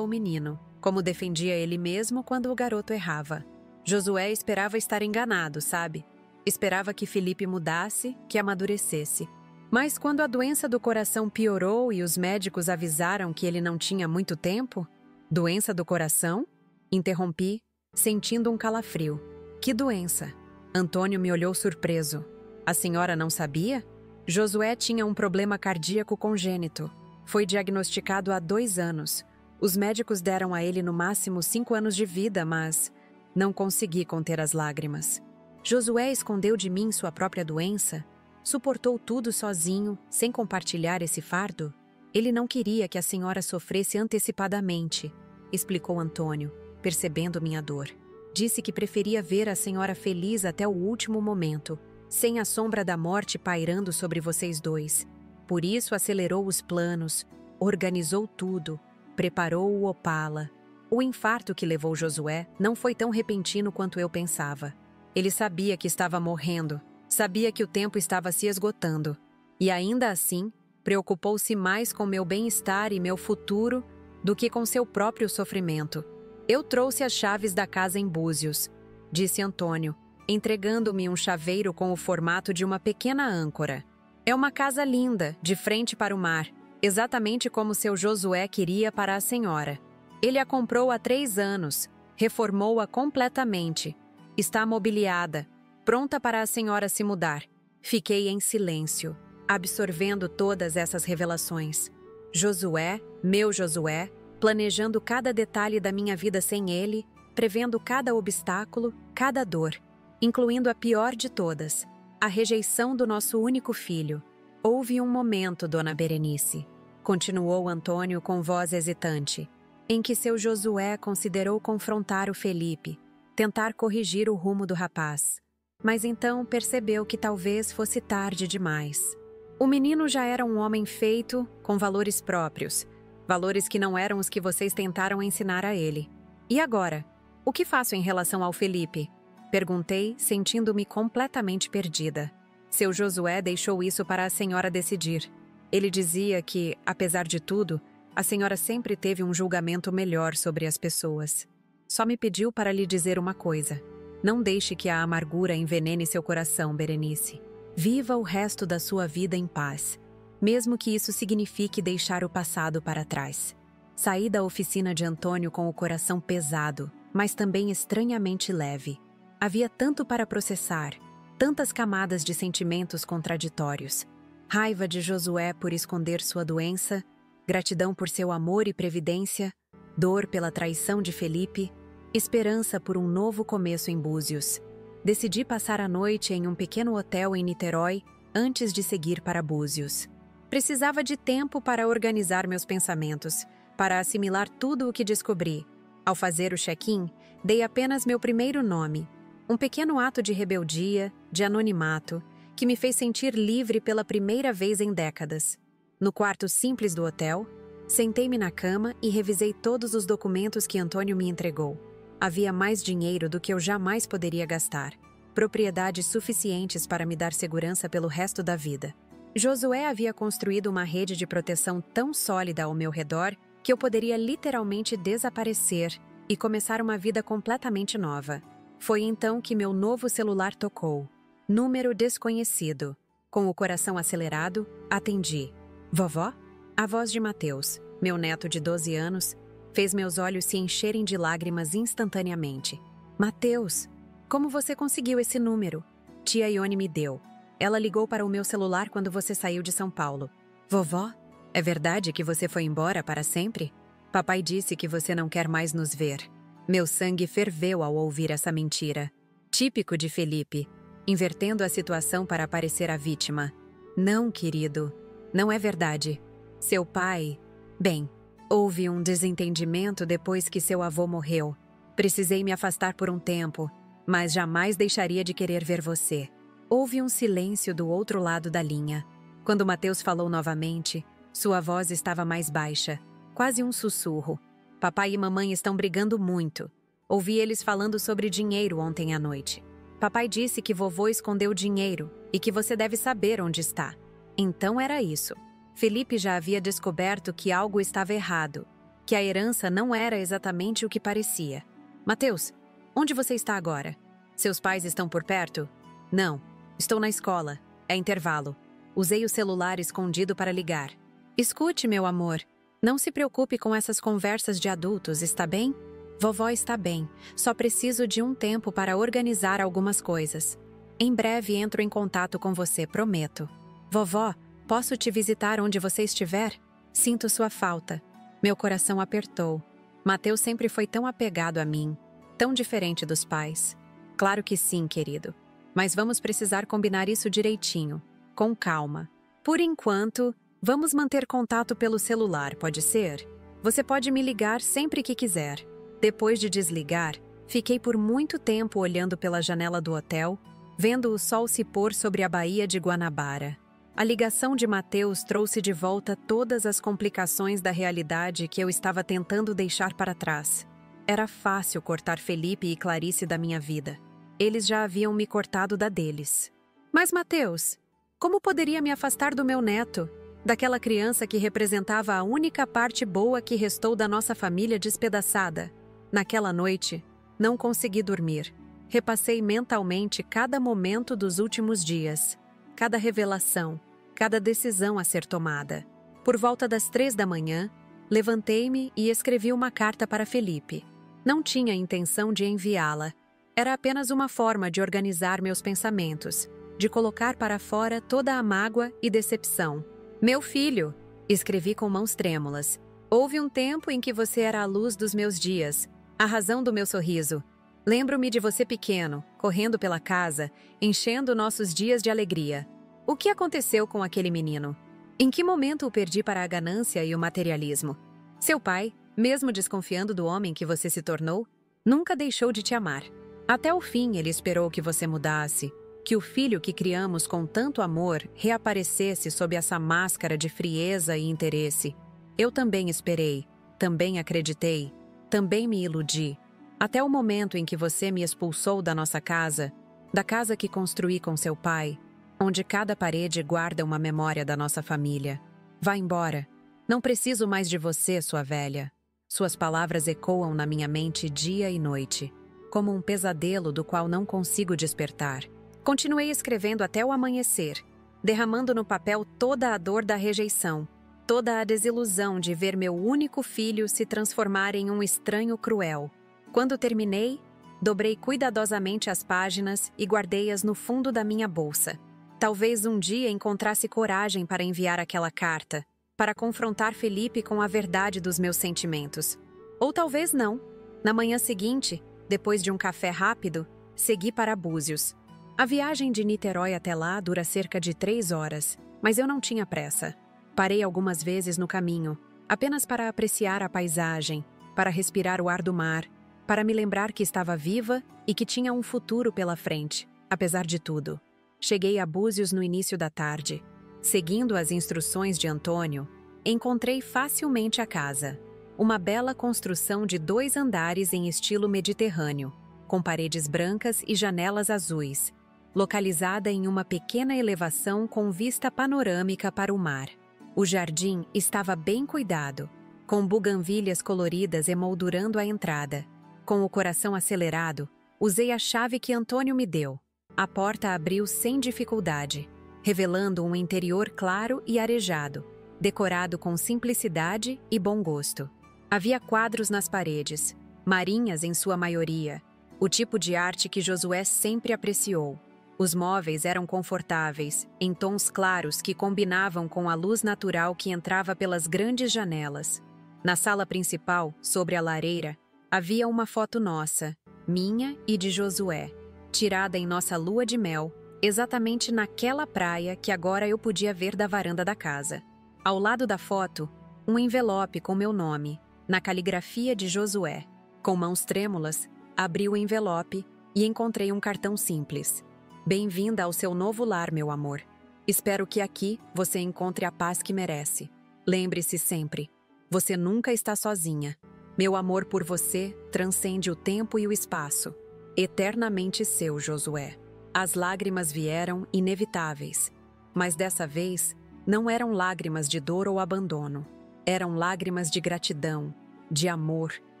[SPEAKER 1] o menino, como defendia ele mesmo quando o garoto errava. Josué esperava estar enganado, sabe? Esperava que Felipe mudasse, que amadurecesse. Mas quando a doença do coração piorou e os médicos avisaram que ele não tinha muito tempo... Doença do coração? Interrompi, sentindo um calafrio. Que doença? Antônio me olhou surpreso. A senhora não sabia? Josué tinha um problema cardíaco congênito. Foi diagnosticado há 2 anos. Os médicos deram a ele no máximo 5 anos de vida, mas não consegui conter as lágrimas. Josué escondeu de mim sua própria doença? Suportou tudo sozinho, sem compartilhar esse fardo? Ele não queria que a senhora sofresse antecipadamente, explicou Antônio, percebendo minha dor. Disse que preferia ver a senhora feliz até o último momento, sem a sombra da morte pairando sobre vocês dois. Por isso acelerou os planos, organizou tudo, preparou o Opala. O infarto que levou Josué não foi tão repentino quanto eu pensava. Ele sabia que estava morrendo, sabia que o tempo estava se esgotando. E ainda assim, preocupou-se mais com meu bem-estar e meu futuro do que com seu próprio sofrimento. Eu trouxe as chaves da casa em Búzios, disse Antônio, entregando-me um chaveiro com o formato de uma pequena âncora. É uma casa linda, de frente para o mar, exatamente como seu Josué queria para a senhora. Ele a comprou há 3 anos, reformou-a completamente. Está mobiliada, pronta para a senhora se mudar. Fiquei em silêncio, absorvendo todas essas revelações. Josué, meu Josué, planejando cada detalhe da minha vida sem ele, prevendo cada obstáculo, cada dor, incluindo a pior de todas, a rejeição do nosso único filho. Houve um momento, Dona Berenice, continuou Antônio com voz hesitante, em que seu Josué considerou confrontar o Felipe, tentar corrigir o rumo do rapaz. Mas então percebeu que talvez fosse tarde demais. O menino já era um homem feito, com valores próprios, valores que não eram os que vocês tentaram ensinar a ele. E agora? O que faço em relação ao Felipe? Perguntei, sentindo-me completamente perdida. Seu Josué deixou isso para a senhora decidir. Ele dizia que, apesar de tudo, a senhora sempre teve um julgamento melhor sobre as pessoas. Só me pediu para lhe dizer uma coisa. Não deixe que a amargura envenene seu coração, Berenice. Viva o resto da sua vida em paz, mesmo que isso signifique deixar o passado para trás. Saí da oficina de Antônio com o coração pesado, mas também estranhamente leve. Havia tanto para processar, tantas camadas de sentimentos contraditórios. Raiva de Josué por esconder sua doença, gratidão por seu amor e previdência, dor pela traição de Felipe, esperança por um novo começo em Búzios. Decidi passar a noite em um pequeno hotel em Niterói antes de seguir para Búzios. Precisava de tempo para organizar meus pensamentos, para assimilar tudo o que descobri. Ao fazer o check-in, dei apenas meu primeiro nome, um pequeno ato de rebeldia, de anonimato, que me fez sentir livre pela primeira vez em décadas. No quarto simples do hotel, sentei-me na cama e revisei todos os documentos que Antônio me entregou. Havia mais dinheiro do que eu jamais poderia gastar, propriedades suficientes para me dar segurança pelo resto da vida. Josué havia construído uma rede de proteção tão sólida ao meu redor que eu poderia literalmente desaparecer e começar uma vida completamente nova. Foi então que meu novo celular tocou. Número desconhecido. Com o coração acelerado, atendi. Vovó? A voz de Mateus, meu neto de 12 anos, fez meus olhos se encherem de lágrimas instantaneamente. Mateus, como você conseguiu esse número? Tia Ione me deu. Ela ligou para o meu celular quando você saiu de São Paulo. Vovó, é verdade que você foi embora para sempre? Papai disse que você não quer mais nos ver. Meu sangue ferveu ao ouvir essa mentira. Típico de Felipe, invertendo a situação para parecer a vítima. Não, querido, não é verdade. Seu pai... Bem, houve um desentendimento depois que seu avô morreu. Precisei me afastar por um tempo, mas jamais deixaria de querer ver você. Houve um silêncio do outro lado da linha. Quando Mateus falou novamente, sua voz estava mais baixa, quase um sussurro. Papai e mamãe estão brigando muito. Ouvi eles falando sobre dinheiro ontem à noite. Papai disse que vovô escondeu dinheiro, e que você deve saber onde está. Então era isso. Felipe já havia descoberto que algo estava errado, que a herança não era exatamente o que parecia. Mateus, onde você está agora? Seus pais estão por perto? Não, estou na escola. É intervalo. Usei o celular escondido para ligar. Escute, meu amor. Não se preocupe com essas conversas de adultos, está bem? Vovó está bem. Só preciso de um tempo para organizar algumas coisas. Em breve entro em contato com você, prometo. Vovó, posso te visitar onde você estiver? Sinto sua falta. Meu coração apertou. Mateus sempre foi tão apegado a mim, tão diferente dos pais. Claro que sim, querido. Mas vamos precisar combinar isso direitinho, com calma. Por enquanto, vamos manter contato pelo celular, pode ser? Você pode me ligar sempre que quiser. Depois de desligar, fiquei por muito tempo olhando pela janela do hotel, vendo o sol se pôr sobre a Baía de Guanabara. A ligação de Mateus trouxe de volta todas as complicações da realidade que eu estava tentando deixar para trás. Era fácil cortar Felipe e Clarice da minha vida. Eles já haviam me cortado da deles. Mas, Mateus, como poderia me afastar do meu neto? Daquela criança que representava a única parte boa que restou da nossa família despedaçada. Naquela noite, não consegui dormir. Repassei mentalmente cada momento dos últimos dias. Cada revelação, cada decisão a ser tomada. Por volta das 3 da manhã, levantei-me e escrevi uma carta para Felipe. Não tinha intenção de enviá-la. Era apenas uma forma de organizar meus pensamentos, de colocar para fora toda a mágoa e decepção. Meu filho, escrevi com mãos trêmulas. Houve um tempo em que você era a luz dos meus dias, a razão do meu sorriso. Lembro-me de você pequeno, correndo pela casa, enchendo nossos dias de alegria. O que aconteceu com aquele menino? Em que momento o perdi para a ganância e o materialismo? Seu pai, mesmo desconfiando do homem que você se tornou, nunca deixou de te amar. Até o fim ele esperou que você mudasse, que o filho que criamos com tanto amor reaparecesse sob essa máscara de frieza e interesse. Eu também esperei, também acreditei, também me iludi. Até o momento em que você me expulsou da nossa casa, da casa que construí com seu pai, onde cada parede guarda uma memória da nossa família. Vá embora. Não preciso mais de você, sua velha. Suas palavras ecoam na minha mente dia e noite, como um pesadelo do qual não consigo despertar. Continuei escrevendo até o amanhecer, derramando no papel toda a dor da rejeição, toda a desilusão de ver meu único filho se transformar em um estranho cruel. Quando terminei, dobrei cuidadosamente as páginas e guardei-as no fundo da minha bolsa. Talvez um dia encontrasse coragem para enviar aquela carta, para confrontar Felipe com a verdade dos meus sentimentos. Ou talvez não. Na manhã seguinte, depois de um café rápido, segui para Búzios. A viagem de Niterói até lá dura cerca de 3 horas, mas eu não tinha pressa. Parei algumas vezes no caminho, apenas para apreciar a paisagem, para respirar o ar do mar, para me lembrar que estava viva e que tinha um futuro pela frente, apesar de tudo. Cheguei a Búzios no início da tarde. Seguindo as instruções de Antônio, encontrei facilmente a casa. Uma bela construção de 2 andares em estilo mediterrâneo, com paredes brancas e janelas azuis, localizada em uma pequena elevação com vista panorâmica para o mar. O jardim estava bem cuidado, com buganvílias coloridas emoldurando a entrada. Com o coração acelerado, usei a chave que Antônio me deu. A porta abriu sem dificuldade, revelando um interior claro e arejado, decorado com simplicidade e bom gosto. Havia quadros nas paredes, marinhas em sua maioria, o tipo de arte que Josué sempre apreciou. Os móveis eram confortáveis, em tons claros que combinavam com a luz natural que entrava pelas grandes janelas. Na sala principal, sobre a lareira, havia uma foto nossa, minha e de Josué, tirada em nossa lua de mel, exatamente naquela praia que agora eu podia ver da varanda da casa. Ao lado da foto, um envelope com meu nome, na caligrafia de Josué. Com mãos trêmulas, abri o envelope e encontrei um cartão simples. Bem-vinda ao seu novo lar, meu amor. Espero que aqui você encontre a paz que merece. Lembre-se sempre, você nunca está sozinha. Meu amor por você transcende o tempo e o espaço. Eternamente seu, Josué. As lágrimas vieram inevitáveis, mas dessa vez não eram lágrimas de dor ou abandono. Eram lágrimas de gratidão, de amor,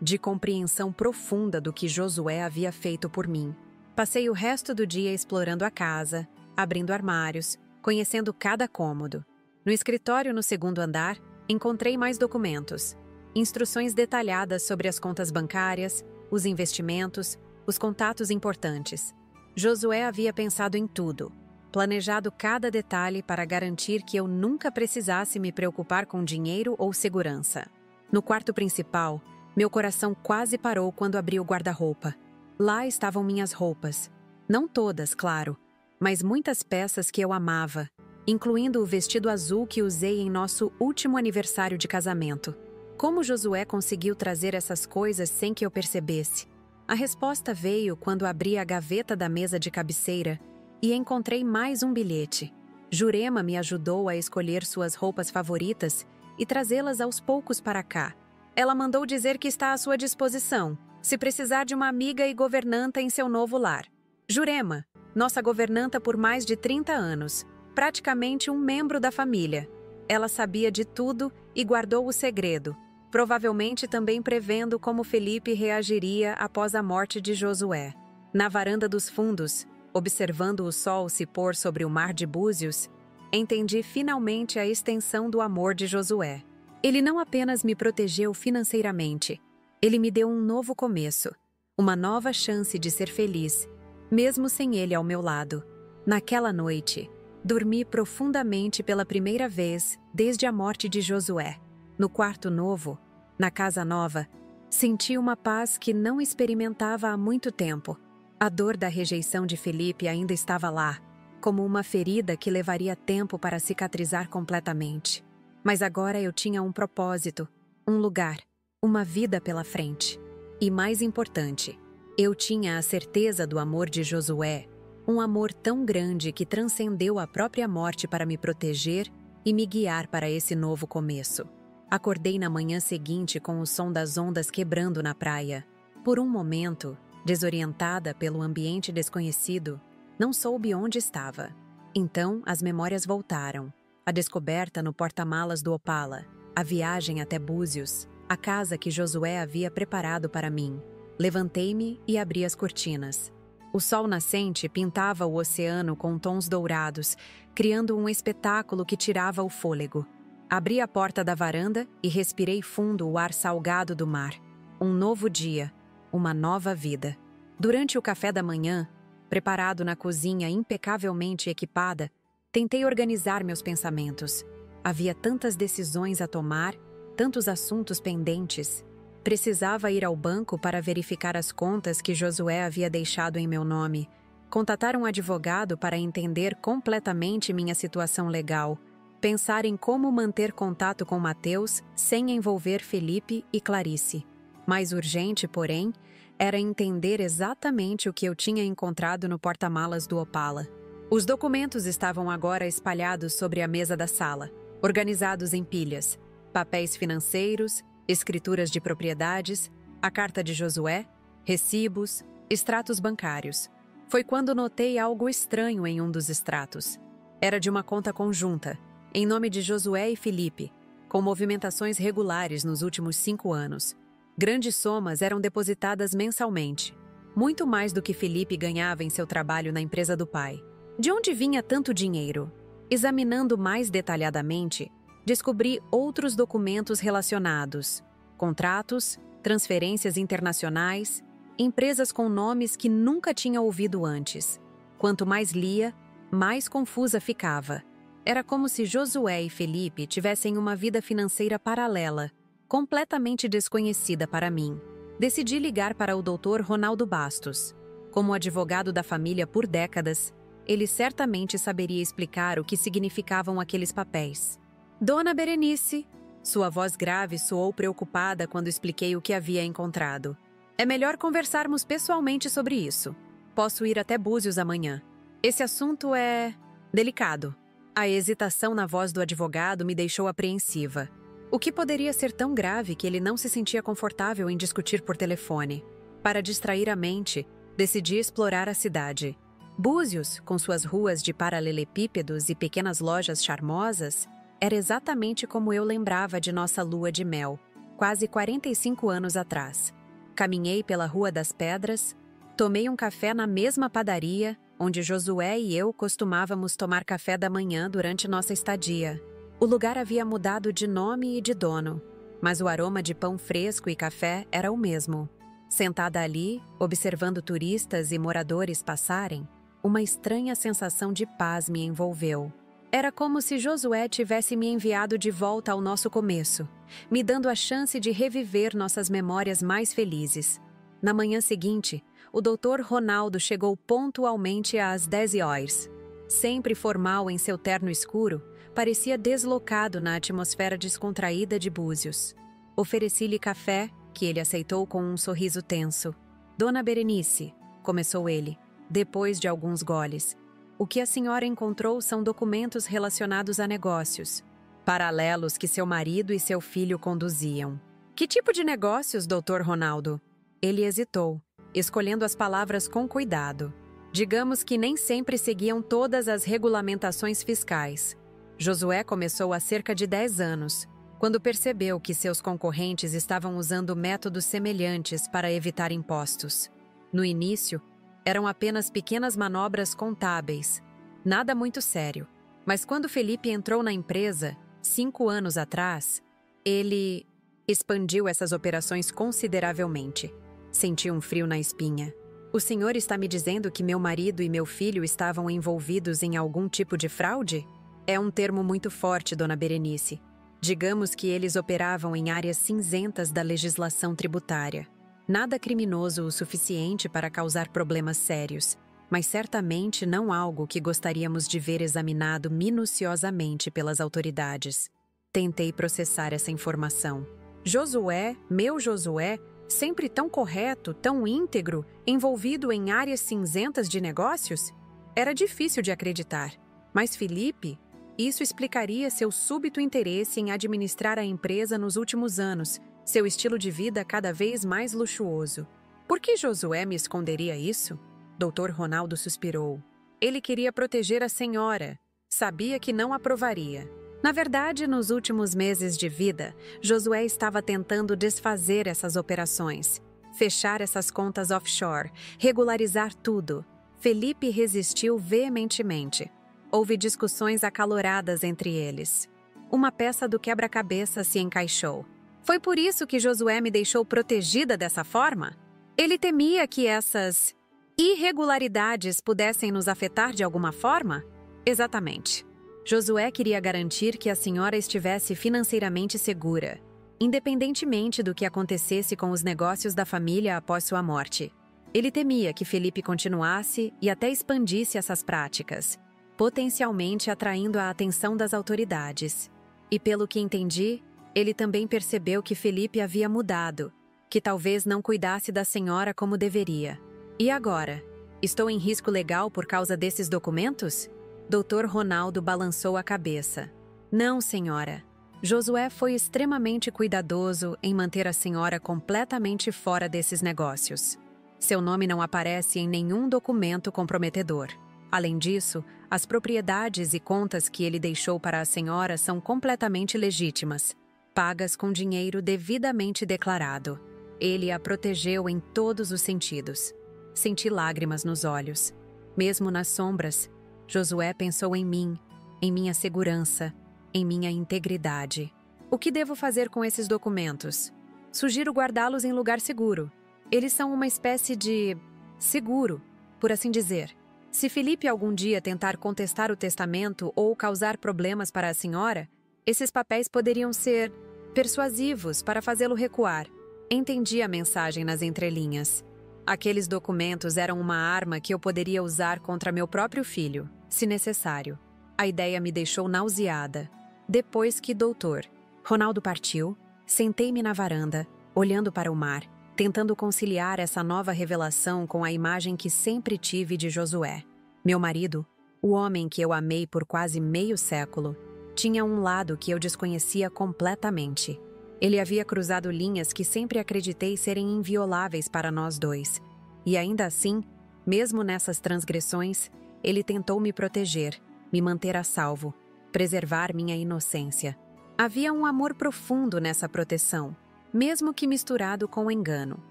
[SPEAKER 1] de compreensão profunda do que Josué havia feito por mim. Passei o resto do dia explorando a casa, abrindo armários, conhecendo cada cômodo. No escritório no segundo andar, encontrei mais documentos, instruções detalhadas sobre as contas bancárias, os investimentos, os contatos importantes. Josué havia pensado em tudo, planejado cada detalhe para garantir que eu nunca precisasse me preocupar com dinheiro ou segurança. No quarto principal, meu coração quase parou quando abri o guarda-roupa. Lá estavam minhas roupas. Não todas, claro, mas muitas peças que eu amava, incluindo o vestido azul que usei em nosso último aniversário de casamento. Como Josué conseguiu trazer essas coisas sem que eu percebesse? A resposta veio quando abri a gaveta da mesa de cabeceira e encontrei mais um bilhete. Jurema me ajudou a escolher suas roupas favoritas e trazê-las aos poucos para cá. Ela mandou dizer que está à sua disposição, se precisar de uma amiga e governanta em seu novo lar. Jurema, nossa governanta por mais de 30 anos, praticamente um membro da família. Ela sabia de tudo e guardou o segredo, provavelmente também prevendo como Felipe reagiria após a morte de Josué. Na varanda dos fundos, observando o sol se pôr sobre o mar de Búzios, entendi finalmente a extensão do amor de Josué. Ele não apenas me protegeu financeiramente, ele me deu um novo começo, uma nova chance de ser feliz, mesmo sem ele ao meu lado. Naquela noite, dormi profundamente pela primeira vez desde a morte de Josué. No quarto novo, na casa nova, senti uma paz que não experimentava há muito tempo. A dor da rejeição de Felipe ainda estava lá, como uma ferida que levaria tempo para cicatrizar completamente. Mas agora eu tinha um propósito, um lugar, uma vida pela frente. E mais importante, eu tinha a certeza do amor de Josué, um amor tão grande que transcendeu a própria morte para me proteger e me guiar para esse novo começo. Acordei na manhã seguinte com o som das ondas quebrando na praia. Por um momento, desorientada pelo ambiente desconhecido, não soube onde estava. Então, as memórias voltaram. A descoberta no porta-malas do Opala, a viagem até Búzios, a casa que Josué havia preparado para mim. Levantei-me e abri as cortinas. O sol nascente pintava o oceano com tons dourados, criando um espetáculo que tirava o fôlego. Abri a porta da varanda e respirei fundo o ar salgado do mar. Um novo dia, uma nova vida. Durante o café da manhã, preparado na cozinha impecavelmente equipada, tentei organizar meus pensamentos. Havia tantas decisões a tomar, tantos assuntos pendentes. Precisava ir ao banco para verificar as contas que Josué havia deixado em meu nome, contatar um advogado para entender completamente minha situação legal, pensar em como manter contato com Mateus sem envolver Felipe e Clarice. Mais urgente, porém, era entender exatamente o que eu tinha encontrado no porta-malas do Opala. Os documentos estavam agora espalhados sobre a mesa da sala, organizados em pilhas, papéis financeiros, escrituras de propriedades, a carta de Josué, recibos, extratos bancários. Foi quando notei algo estranho em um dos extratos. Era de uma conta conjunta, em nome de Josué e Felipe, com movimentações regulares nos últimos 5 anos. Grandes somas eram depositadas mensalmente, muito mais do que Felipe ganhava em seu trabalho na empresa do pai. De onde vinha tanto dinheiro? Examinando mais detalhadamente, descobri outros documentos relacionados, contratos, transferências internacionais, empresas com nomes que nunca tinha ouvido antes. Quanto mais lia, mais confusa ficava. Era como se Josué e Felipe tivessem uma vida financeira paralela, completamente desconhecida para mim. Decidi ligar para o Dr. Ronaldo Bastos. Como advogado da família por décadas, ele certamente saberia explicar o que significavam aqueles papéis. Dona Berenice, sua voz grave soou preocupada quando expliquei o que havia encontrado. É melhor conversarmos pessoalmente sobre isso. Posso ir até Búzios amanhã. Esse assunto é delicado. A hesitação na voz do advogado me deixou apreensiva. O que poderia ser tão grave que ele não se sentia confortável em discutir por telefone? Para distrair a mente, decidi explorar a cidade. Búzios, com suas ruas de paralelepípedos e pequenas lojas charmosas, era exatamente como eu lembrava de nossa lua de mel, quase 45 anos atrás. Caminhei pela Rua das Pedras, tomei um café na mesma padaria onde Josué e eu costumávamos tomar café da manhã durante nossa estadia. O lugar havia mudado de nome e de dono, mas o aroma de pão fresco e café era o mesmo. Sentada ali, observando turistas e moradores passarem, uma estranha sensação de paz me envolveu. Era como se Josué tivesse me enviado de volta ao nosso começo, me dando a chance de reviver nossas memórias mais felizes. Na manhã seguinte, o Dr. Ronaldo chegou pontualmente às 10 horas. Sempre formal em seu terno escuro, parecia deslocado na atmosfera descontraída de Búzios. Ofereci-lhe café, que ele aceitou com um sorriso tenso. Dona Berenice, começou ele, depois de alguns goles. O que a senhora encontrou são documentos relacionados a negócios, paralelos que seu marido e seu filho conduziam. Que tipo de negócios, Dr. Ronaldo? Ele hesitou, escolhendo as palavras com cuidado. Digamos que nem sempre seguiam todas as regulamentações fiscais. Josué começou há cerca de 10 anos, quando percebeu que seus concorrentes estavam usando métodos semelhantes para evitar impostos. No início, eram apenas pequenas manobras contábeis, nada muito sério. Mas quando Felipe entrou na empresa, 5 anos atrás, ele expandiu essas operações consideravelmente. Senti um frio na espinha. O senhor está me dizendo que meu marido e meu filho estavam envolvidos em algum tipo de fraude? É um termo muito forte, dona Berenice. Digamos que eles operavam em áreas cinzentas da legislação tributária. Nada criminoso o suficiente para causar problemas sérios, mas certamente não algo que gostaríamos de ver examinado minuciosamente pelas autoridades. Tentei processar essa informação. Josué, meu Josué, sempre tão correto, tão íntegro, envolvido em áreas cinzentas de negócios? Era difícil de acreditar. Mas Felipe, isso explicaria seu súbito interesse em administrar a empresa nos últimos anos, seu estilo de vida cada vez mais luxuoso. Por que Josué me esconderia isso? Dr. Ronaldo suspirou. Ele queria proteger a senhora. Sabia que não aprovaria. Na verdade, nos últimos meses de vida, Josué estava tentando desfazer essas operações, fechar essas contas offshore, regularizar tudo. Felipe resistiu veementemente. Houve discussões acaloradas entre eles. Uma peça do quebra-cabeça se encaixou. Foi por isso que Josué me deixou protegida dessa forma? Ele temia que essas irregularidades pudessem nos afetar de alguma forma? Exatamente. Josué queria garantir que a senhora estivesse financeiramente segura, independentemente do que acontecesse com os negócios da família após sua morte. Ele temia que Felipe continuasse e até expandisse essas práticas, potencialmente atraindo a atenção das autoridades. E pelo que entendi, ele também percebeu que Felipe havia mudado, que talvez não cuidasse da senhora como deveria. E agora? Estou em risco legal por causa desses documentos? Dr. Ronaldo balançou a cabeça. Não, senhora. Josué foi extremamente cuidadoso em manter a senhora completamente fora desses negócios. Seu nome não aparece em nenhum documento comprometedor. Além disso, as propriedades e contas que ele deixou para a senhora são completamente legítimas, pagas com dinheiro devidamente declarado. Ele a protegeu em todos os sentidos. Senti lágrimas nos olhos. Mesmo nas sombras, Josué pensou em mim, em minha segurança, em minha integridade. O que devo fazer com esses documentos? Sugiro guardá-los em lugar seguro. Eles são uma espécie de seguro, por assim dizer. Se Felipe algum dia tentar contestar o testamento ou causar problemas para a senhora, esses papéis poderiam ser persuasivos para fazê-lo recuar. Entendi a mensagem nas entrelinhas. Aqueles documentos eram uma arma que eu poderia usar contra meu próprio filho, se necessário. A ideia me deixou nauseada. Depois que Dr. Ronaldo partiu, sentei-me na varanda, olhando para o mar, tentando conciliar essa nova revelação com a imagem que sempre tive de Josué. Meu marido, o homem que eu amei por quase meio século, tinha um lado que eu desconhecia completamente. Ele havia cruzado linhas que sempre acreditei serem invioláveis para nós dois. E ainda assim, Mesmo nessas transgressões, ele tentou me proteger, me manter a salvo, preservar minha inocência. Havia um amor profundo nessa proteção, mesmo que misturado com engano.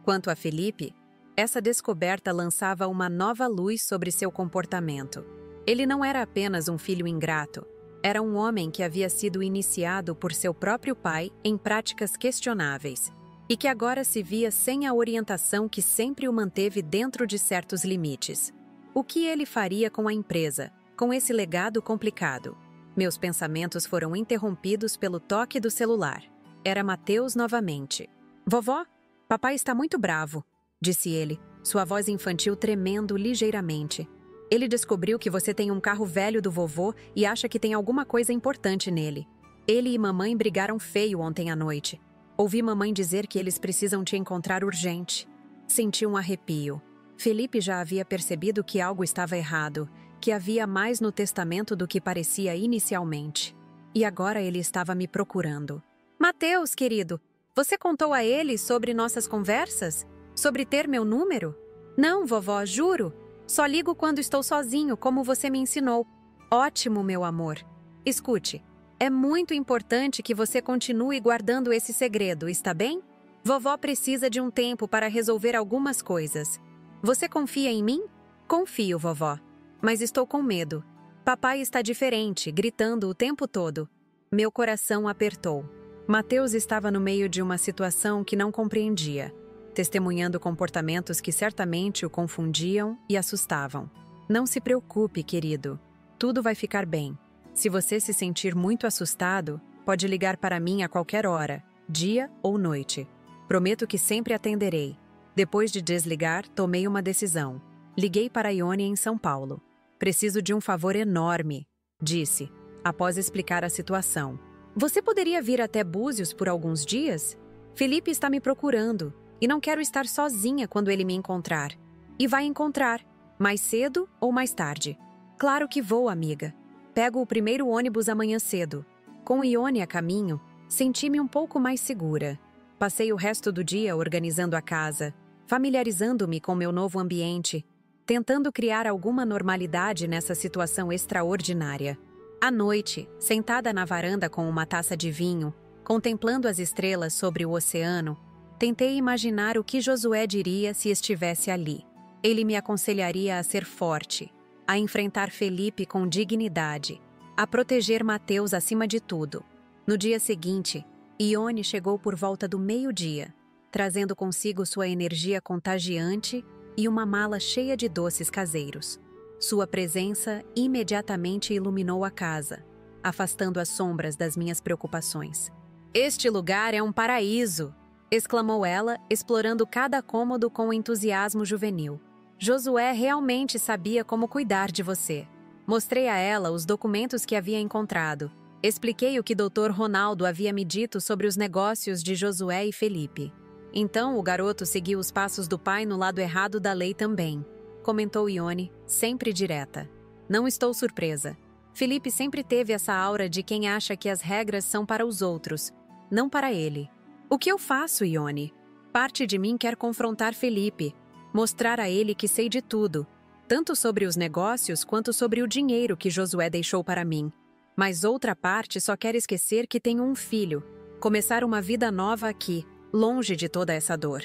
[SPEAKER 1] Quanto a Felipe, essa descoberta lançava uma nova luz sobre seu comportamento. Ele não era apenas um filho ingrato, era um homem que havia sido iniciado por seu próprio pai em práticas questionáveis e que agora se via sem a orientação que sempre o manteve dentro de certos limites. O que ele faria com a empresa, com esse legado complicado? Meus pensamentos foram interrompidos pelo toque do celular. Era Mateus novamente. "Vovó, papai está muito bravo", disse ele, sua voz infantil tremendo ligeiramente. "Ele descobriu que você tem um carro velho do vovô e acha que tem alguma coisa importante nele. Ele e mamãe brigaram feio ontem à noite. Ouvi mamãe dizer que eles precisam te encontrar urgente." Senti um arrepio. Felipe já havia percebido que algo estava errado, que havia mais no testamento do que parecia inicialmente. E agora ele estava me procurando. "Mateus, querido, você contou a ele sobre nossas conversas? Sobre ter meu número?" "Não, vovó, juro. Só ligo quando estou sozinho, como você me ensinou." "Ótimo, meu amor. Escute, é muito importante que você continue guardando esse segredo, está bem? Vovó precisa de um tempo para resolver algumas coisas. Você confia em mim?" "Confio, vovó. Mas estou com medo. Papai está diferente, gritando o tempo todo." Meu coração apertou. Mateus estava no meio de uma situação que não compreendia, testemunhando comportamentos que certamente o confundiam e assustavam. "Não se preocupe, querido. Tudo vai ficar bem. Se você se sentir muito assustado, pode ligar para mim a qualquer hora, dia ou noite. Prometo que sempre atenderei." Depois de desligar, tomei uma decisão. Liguei para Ione em São Paulo. "Preciso de um favor enorme", disse, após explicar a situação. "Você poderia vir até Búzios por alguns dias? Felipe está me procurando e não quero estar sozinha quando ele me encontrar." "E vai encontrar, mais cedo ou mais tarde." "Claro que vou, amiga. Pego o primeiro ônibus amanhã cedo." Com Ione a caminho, senti-me um pouco mais segura. Passei o resto do dia organizando a casa, familiarizando-me com meu novo ambiente, tentando criar alguma normalidade nessa situação extraordinária. À noite, sentada na varanda com uma taça de vinho, contemplando as estrelas sobre o oceano, tentei imaginar o que Josué diria se estivesse ali. Ele me aconselharia a ser forte, a enfrentar Felipe com dignidade, a proteger Mateus acima de tudo. No dia seguinte, Ione chegou por volta do meio-dia, trazendo consigo sua energia contagiante e uma mala cheia de doces caseiros. Sua presença imediatamente iluminou a casa, afastando as sombras das minhas preocupações. "Este lugar é um paraíso!" exclamou ela, explorando cada cômodo com entusiasmo juvenil. "Josué realmente sabia como cuidar de você." Mostrei a ela os documentos que havia encontrado. Expliquei o que Dr. Ronaldo havia me dito sobre os negócios de Josué e Felipe. "Então o garoto seguiu os passos do pai no lado errado da lei também", comentou Ione, sempre direta. "Não estou surpresa. Felipe sempre teve essa aura de quem acha que as regras são para os outros, não para ele." "O que eu faço, Ione? Parte de mim quer confrontar Felipe, mostrar a ele que sei de tudo, tanto sobre os negócios quanto sobre o dinheiro que Josué deixou para mim. Mas outra parte só quer esquecer que tenho um filho, começar uma vida nova aqui, longe de toda essa dor."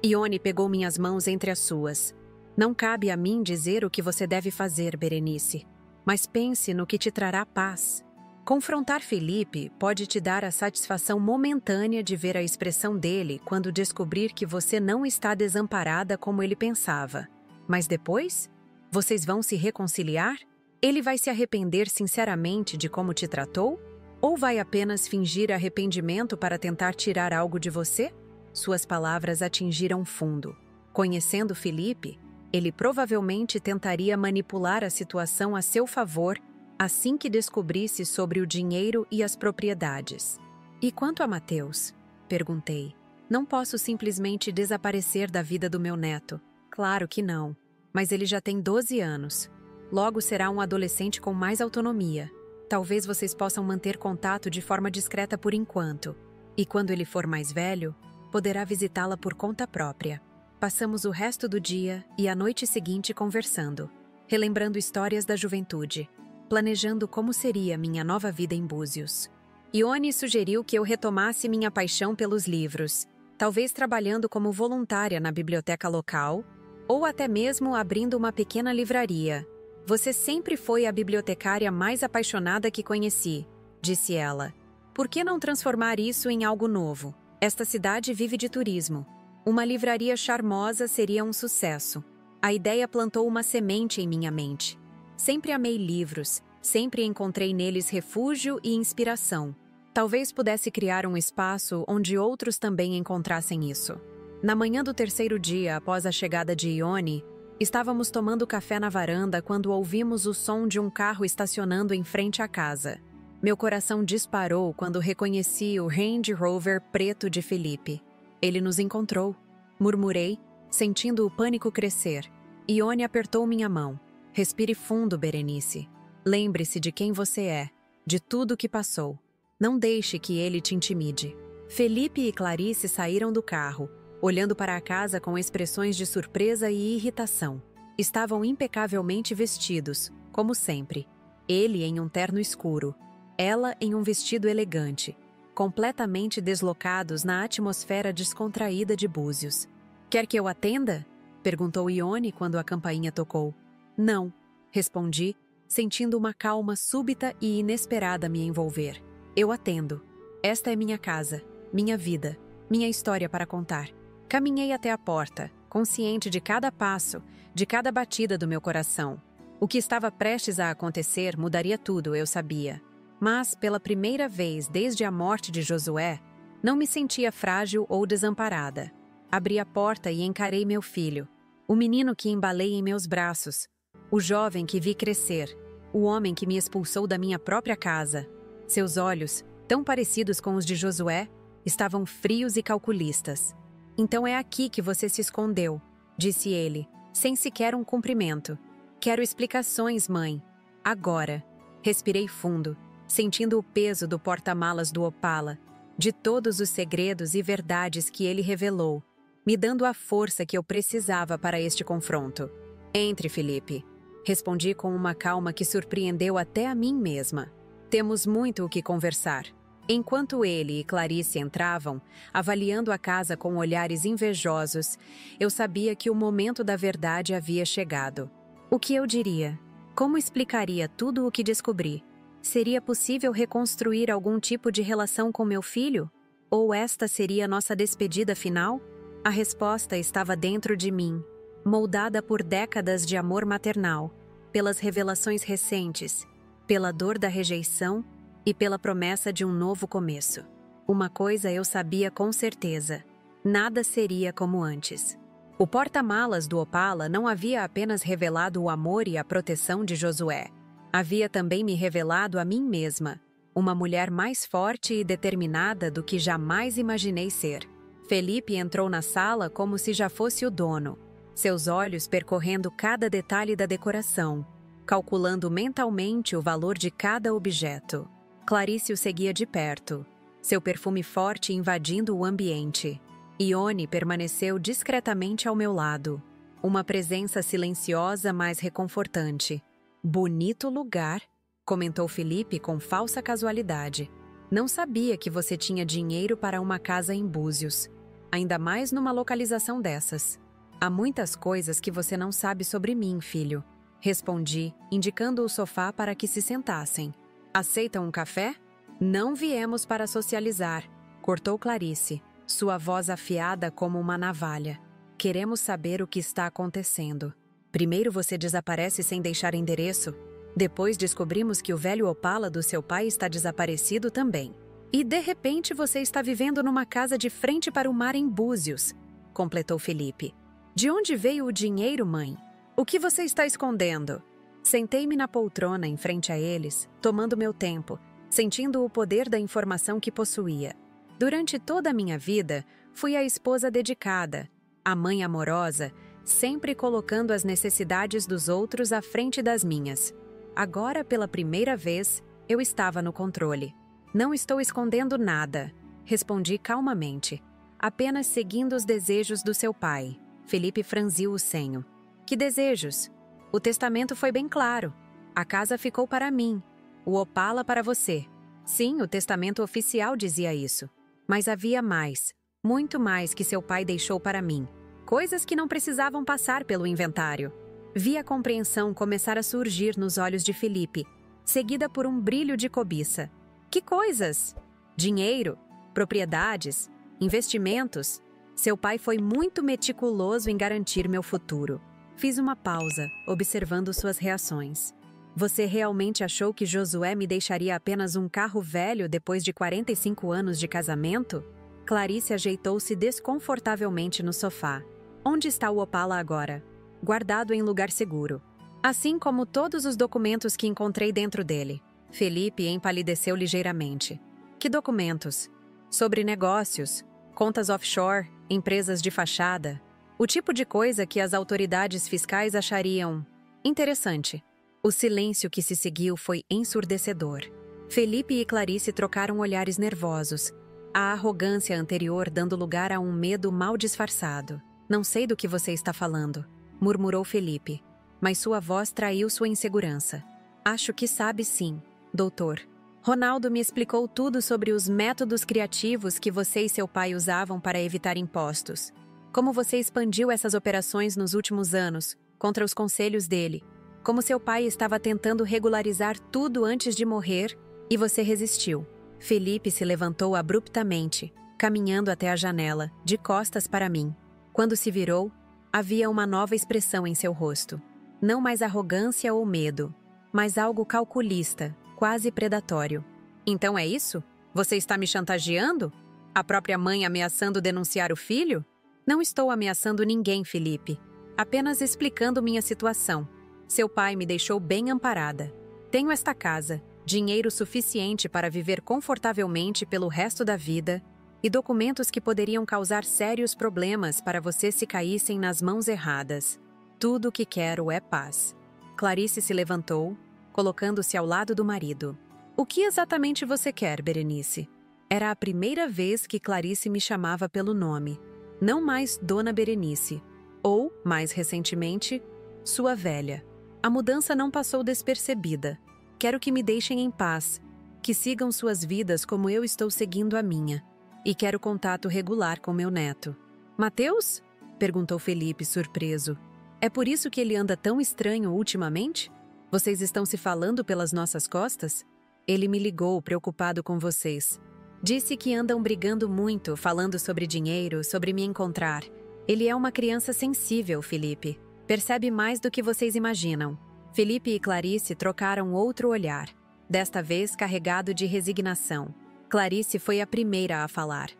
[SPEAKER 1] Ione pegou minhas mãos entre as suas. "Não cabe a mim dizer o que você deve fazer, Berenice, mas pense no que te trará paz. Confrontar Felipe pode te dar a satisfação momentânea de ver a expressão dele quando descobrir que você não está desamparada como ele pensava. Mas depois? Vocês vão se reconciliar? Ele vai se arrepender sinceramente de como te tratou? Ou vai apenas fingir arrependimento para tentar tirar algo de você?" Suas palavras atingiram fundo. Conhecendo Felipe, ele provavelmente tentaria manipular a situação a seu favor assim que descobrisse sobre o dinheiro e as propriedades. "E quanto a Mateus?" perguntei. "Não posso simplesmente desaparecer da vida do meu neto." "Claro que não, mas ele já tem 12 anos. Logo será um adolescente com mais autonomia. Talvez vocês possam manter contato de forma discreta por enquanto. E quando ele for mais velho, poderá visitá-la por conta própria." Passamos o resto do dia e a noite seguinte conversando, relembrando histórias da juventude, planejando como seria minha nova vida em Búzios. Ione sugeriu que eu retomasse minha paixão pelos livros, talvez trabalhando como voluntária na biblioteca local, ou até mesmo abrindo uma pequena livraria. Você sempre foi a bibliotecária mais apaixonada que conheci, disse ela. Por que não transformar isso em algo novo? Esta cidade vive de turismo. Uma livraria charmosa seria um sucesso. A ideia plantou uma semente em minha mente. Sempre amei livros, sempre encontrei neles refúgio e inspiração. Talvez pudesse criar um espaço onde outros também encontrassem isso. Na manhã do terceiro dia após a chegada de Ione, estávamos tomando café na varanda quando ouvimos o som de um carro estacionando em frente à casa. Meu coração disparou quando reconheci o Range Rover preto de Felipe. Ele nos encontrou. Murmurei, sentindo o pânico crescer. Ione apertou minha mão. Respire fundo, Berenice. Lembre-se de quem você é, de tudo que passou. Não deixe que ele te intimide. Felipe e Clarice saíram do carro, olhando para a casa com expressões de surpresa e irritação. Estavam impecavelmente vestidos, como sempre. Ele em um terno escuro, ela em um vestido elegante, completamente deslocados na atmosfera descontraída de Búzios. Quer que eu atenda? Perguntou Ione quando a campainha tocou. Não, respondi, sentindo uma calma súbita e inesperada me envolver. Eu atendo. Esta é minha casa, minha vida, minha história para contar. Caminhei até a porta, consciente de cada passo, de cada batida do meu coração. O que estava prestes a acontecer mudaria tudo, eu sabia. Mas, pela primeira vez desde a morte de Josué, não me sentia frágil ou desamparada. Abri a porta e encarei meu filho, o menino que embalei em meus braços, o jovem que vi crescer, o homem que me expulsou da minha própria casa. Seus olhos, tão parecidos com os de Josué, estavam frios e calculistas. Então é aqui que você se escondeu, disse ele, sem sequer um cumprimento. Quero explicações, mãe. Agora. Respirei fundo, sentindo o peso do porta-malas do Opala, de todos os segredos e verdades que ele revelou, me dando a força que eu precisava para este confronto. Entre, Felipe. Respondi com uma calma que surpreendeu até a mim mesma. Temos muito o que conversar. Enquanto ele e Clarice entravam, avaliando a casa com olhares invejosos, eu sabia que o momento da verdade havia chegado. O que eu diria? Como explicaria tudo o que descobri? Seria possível reconstruir algum tipo de relação com meu filho? Ou esta seria nossa despedida final? A resposta estava dentro de mim, moldada por décadas de amor maternal, pelas revelações recentes, pela dor da rejeição e pela promessa de um novo começo. Uma coisa eu sabia com certeza: nada seria como antes. O porta-malas do Opala não havia apenas revelado o amor e a proteção de Josué. Havia também me revelado a mim mesma, uma mulher mais forte e determinada do que jamais imaginei ser. Felipe entrou na sala como se já fosse o dono, seus olhos percorrendo cada detalhe da decoração, calculando mentalmente o valor de cada objeto. Clarice o seguia de perto, seu perfume forte invadindo o ambiente. Ione permaneceu discretamente ao meu lado, uma presença silenciosa mas reconfortante. Bonito lugar, comentou Felipe com falsa casualidade. Não sabia que você tinha dinheiro para uma casa em Búzios, ainda mais numa localização dessas. Há muitas coisas que você não sabe sobre mim, filho, respondi, indicando o sofá para que se sentassem. Aceitam um café? Não viemos para socializar, cortou Clarice, sua voz afiada como uma navalha. Queremos saber o que está acontecendo. Primeiro você desaparece sem deixar endereço. Depois descobrimos que o velho Opala do seu pai está desaparecido também. E de repente você está vivendo numa casa de frente para o mar em Búzios, completou Felipe. De onde veio o dinheiro, mãe? O que você está escondendo? Sentei-me na poltrona em frente a eles, tomando meu tempo, sentindo o poder da informação que possuía. Durante toda a minha vida, fui a esposa dedicada, a mãe amorosa, sempre colocando as necessidades dos outros à frente das minhas. Agora, pela primeira vez, eu estava no controle. Não estou escondendo nada, respondi calmamente, apenas seguindo os desejos do seu pai. Felipe franziu o senho. Que desejos? O testamento foi bem claro. A casa ficou para mim, o Opala para você. Sim, o testamento oficial dizia isso. Mas havia mais, muito mais que seu pai deixou para mim. Coisas que não precisavam passar pelo inventário. Vi a compreensão começar a surgir nos olhos de Felipe, seguida por um brilho de cobiça. Que coisas? Dinheiro, propriedades, investimentos. Seu pai foi muito meticuloso em garantir meu futuro. Fiz uma pausa, observando suas reações. Você realmente achou que Josué me deixaria apenas um carro velho depois de 45 anos de casamento? Clarice ajeitou-se desconfortavelmente no sofá. Onde está o Opala agora? Guardado em lugar seguro. Assim como todos os documentos que encontrei dentro dele. Felipe empalideceu ligeiramente. Que documentos? Sobre negócios, contas offshore, empresas de fachada. O tipo de coisa que as autoridades fiscais achariam interessante. O silêncio que se seguiu foi ensurdecedor. Felipe e Clarice trocaram olhares nervosos, a arrogância anterior dando lugar a um medo mal disfarçado. Não sei do que você está falando, murmurou Felipe, mas sua voz traiu sua insegurança. Acho que sabe sim, doutor. Ronaldo me explicou tudo sobre os métodos criativos que você e seu pai usavam para evitar impostos. Como você expandiu essas operações nos últimos anos, contra os conselhos dele. Como seu pai estava tentando regularizar tudo antes de morrer, e você resistiu. Felipe se levantou abruptamente, caminhando até a janela, de costas para mim. Quando se virou, havia uma nova expressão em seu rosto. Não mais arrogância ou medo, mas algo calculista, quase predatório. Então é isso? Você está me chantageando? A própria mãe ameaçando denunciar o filho? Não estou ameaçando ninguém, Felipe. Apenas explicando minha situação. Seu pai me deixou bem amparada. Tenho esta casa, dinheiro suficiente para viver confortavelmente pelo resto da vida e documentos que poderiam causar sérios problemas para você se caíssem nas mãos erradas. Tudo o que quero é paz. Clarice se levantou, colocando-se ao lado do marido. O que exatamente você quer, Berenice? Era a primeira vez que Clarice me chamava pelo nome. Não mais Dona Berenice, ou, mais recentemente, sua velha. A mudança não passou despercebida. Quero que me deixem em paz, que sigam suas vidas como eu estou seguindo a minha. E quero contato regular com meu neto. Mateus? Perguntou Felipe, surpreso. É por isso que ele anda tão estranho ultimamente? Vocês estão se falando pelas nossas costas? Ele me ligou, preocupado com vocês. Disse que andam brigando muito, falando sobre dinheiro, sobre me encontrar. Ele é uma criança sensível, Felipe. Percebe mais do que vocês imaginam. Felipe e Clarice trocaram outro olhar, desta vez carregado de resignação. Clarice foi a primeira a falar.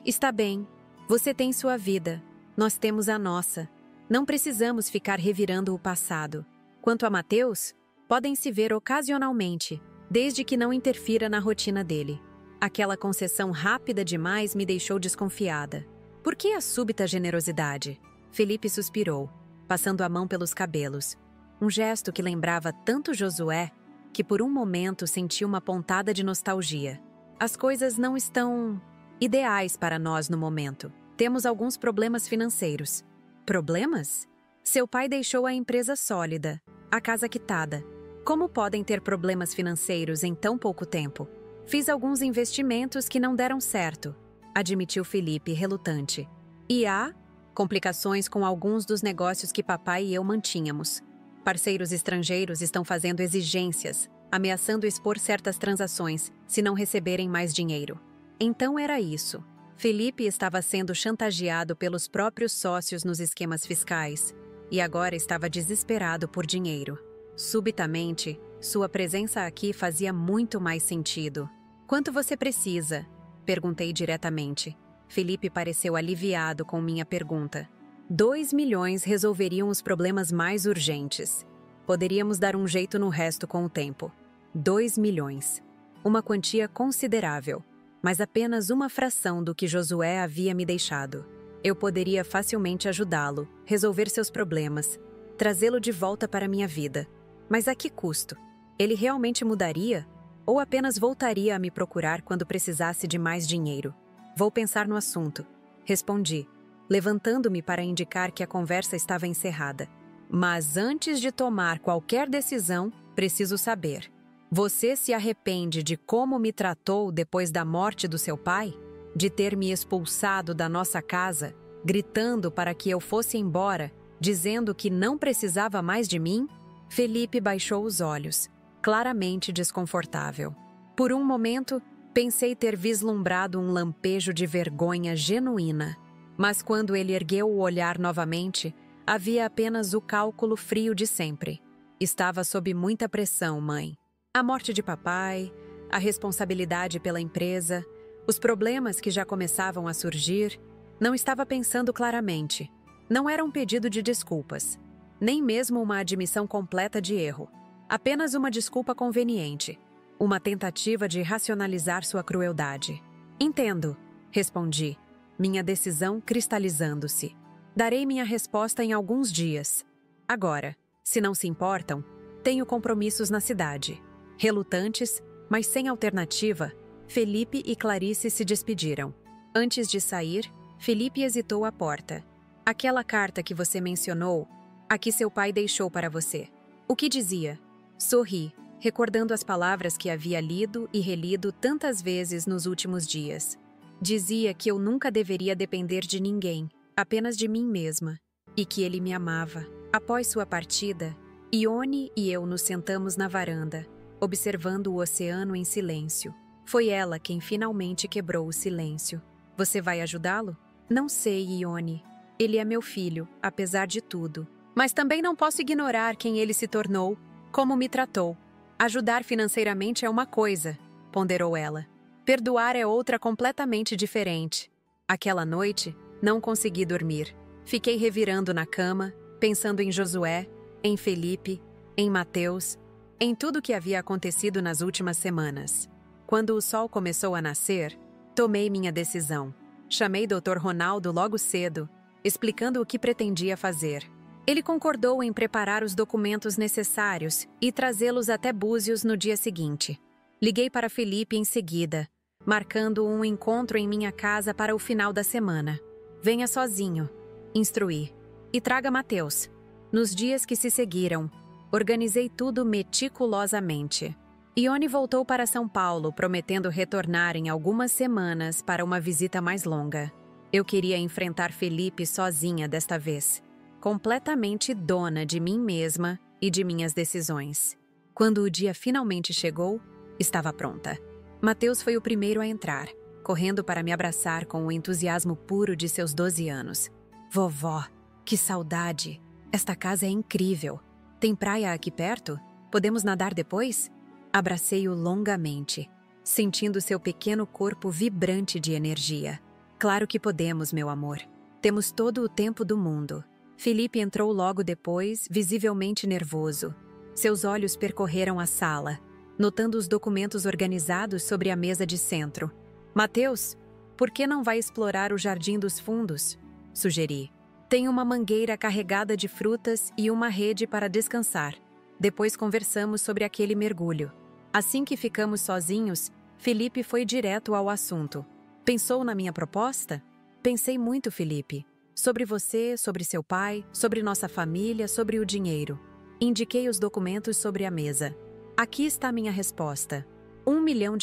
[SPEAKER 1] Está bem, você tem sua vida, nós temos a nossa. Não precisamos ficar revirando o passado. Quanto a Mateus, podem se ver ocasionalmente, desde que não interfira na rotina dele. Aquela concessão rápida demais me deixou desconfiada. Por que a súbita generosidade? Felipe suspirou, passando a mão pelos cabelos. Um gesto que lembrava tanto Josué, que por um momento senti uma pontada de nostalgia. As coisas não estão ideais para nós no momento. Temos alguns problemas financeiros. Problemas? Seu pai deixou a empresa sólida, a casa quitada. Como podem ter problemas financeiros em tão pouco tempo? Fiz alguns investimentos que não deram certo, admitiu Felipe, relutante. E há complicações com alguns dos negócios que papai e eu mantínhamos. Parceiros estrangeiros estão fazendo exigências, ameaçando expor certas transações se não receberem mais dinheiro. Então era isso. Felipe estava sendo chantageado pelos próprios sócios nos esquemas fiscais e agora estava desesperado por dinheiro. Subitamente, sua presença aqui fazia muito mais sentido. Quanto você precisa? Perguntei diretamente. Felipe pareceu aliviado com minha pergunta. 2 milhões resolveriam os problemas mais urgentes. Poderíamos dar um jeito no resto com o tempo. 2 milhões. Uma quantia considerável, mas apenas uma fração do que Josué havia me deixado. Eu poderia facilmente ajudá-lo, resolver seus problemas, trazê-lo de volta para minha vida. Mas a que custo? Ele realmente mudaria? Ou apenas voltaria a me procurar quando precisasse de mais dinheiro? Vou pensar no assunto. Respondi, levantando-me para indicar que a conversa estava encerrada. Mas antes de tomar qualquer decisão, preciso saber. Você se arrepende de como me tratou depois da morte do seu pai? De ter me expulsado da nossa casa, gritando para que eu fosse embora, dizendo que não precisava mais de mim? Felipe baixou os olhos, claramente desconfortável. Por um momento, pensei ter vislumbrado um lampejo de vergonha genuína. Mas quando ele ergueu o olhar novamente, havia apenas o cálculo frio de sempre. Estava sob muita pressão, mãe. A morte de papai, a responsabilidade pela empresa, os problemas que já começavam a surgir. Não estava pensando claramente. Não era um pedido de desculpas, nem mesmo uma admissão completa de erro. Apenas uma desculpa conveniente. Uma tentativa de racionalizar sua crueldade. Entendo, respondi, minha decisão cristalizando-se. Darei minha resposta em alguns dias. Agora, se não se importam, tenho compromissos na cidade. Relutantes, mas sem alternativa, Felipe e Clarice se despediram. Antes de sair, Felipe hesitou à porta. Aquela carta que você mencionou, a que seu pai deixou para você. O que dizia? Sorri, recordando as palavras que havia lido e relido tantas vezes nos últimos dias. Dizia que eu nunca deveria depender de ninguém, apenas de mim mesma, e que ele me amava. Após sua partida, Ione e eu nos sentamos na varanda, observando o oceano em silêncio. Foi ela quem finalmente quebrou o silêncio. Você vai ajudá-lo? Não sei, Ione. Ele é meu filho, apesar de tudo. Mas também não posso ignorar quem ele se tornou, como me tratou. Ajudar financeiramente é uma coisa, ponderou ela. Perdoar é outra completamente diferente. Aquela noite, não consegui dormir. Fiquei revirando na cama, pensando em Josué, em Felipe, em Mateus, em tudo que havia acontecido nas últimas semanas. Quando o sol começou a nascer, tomei minha decisão. Chamei Dr. Ronaldo logo cedo, explicando o que pretendia fazer. Ele concordou em preparar os documentos necessários e trazê-los até Búzios no dia seguinte. Liguei para Felipe em seguida, marcando um encontro em minha casa para o final da semana. Venha sozinho, instruí, e traga Mateus. Nos dias que se seguiram, organizei tudo meticulosamente. Ione voltou para São Paulo, prometendo retornar em algumas semanas para uma visita mais longa. Eu queria enfrentar Felipe sozinha desta vez, completamente dona de mim mesma e de minhas decisões. Quando o dia finalmente chegou, estava pronta. Mateus foi o primeiro a entrar, correndo para me abraçar com o entusiasmo puro de seus 12 anos. Vovó, que saudade! Esta casa é incrível. Tem praia aqui perto? Podemos nadar depois? Abracei-o longamente, sentindo seu pequeno corpo vibrante de energia. Claro que podemos, meu amor. Temos todo o tempo do mundo. Felipe entrou logo depois, visivelmente nervoso. Seus olhos percorreram a sala, notando os documentos organizados sobre a mesa de centro. Mateus, por que não vai explorar o Jardim dos Fundos? Sugeri. Tem uma mangueira carregada de frutas e uma rede para descansar. Depois conversamos sobre aquele mergulho. Assim que ficamos sozinhos, Felipe foi direto ao assunto. Pensou na minha proposta? Pensei muito, Felipe. Sobre você, sobre seu pai, sobre nossa família, sobre o dinheiro. Indiquei os documentos sobre a mesa. Aqui está minha resposta. R$ 1 milhão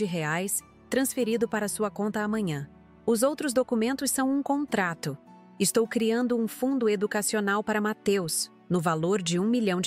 [SPEAKER 1] transferido para sua conta amanhã. Os outros documentos são um contrato. Estou criando um fundo educacional para Mateus, no valor de R$ 1 milhão.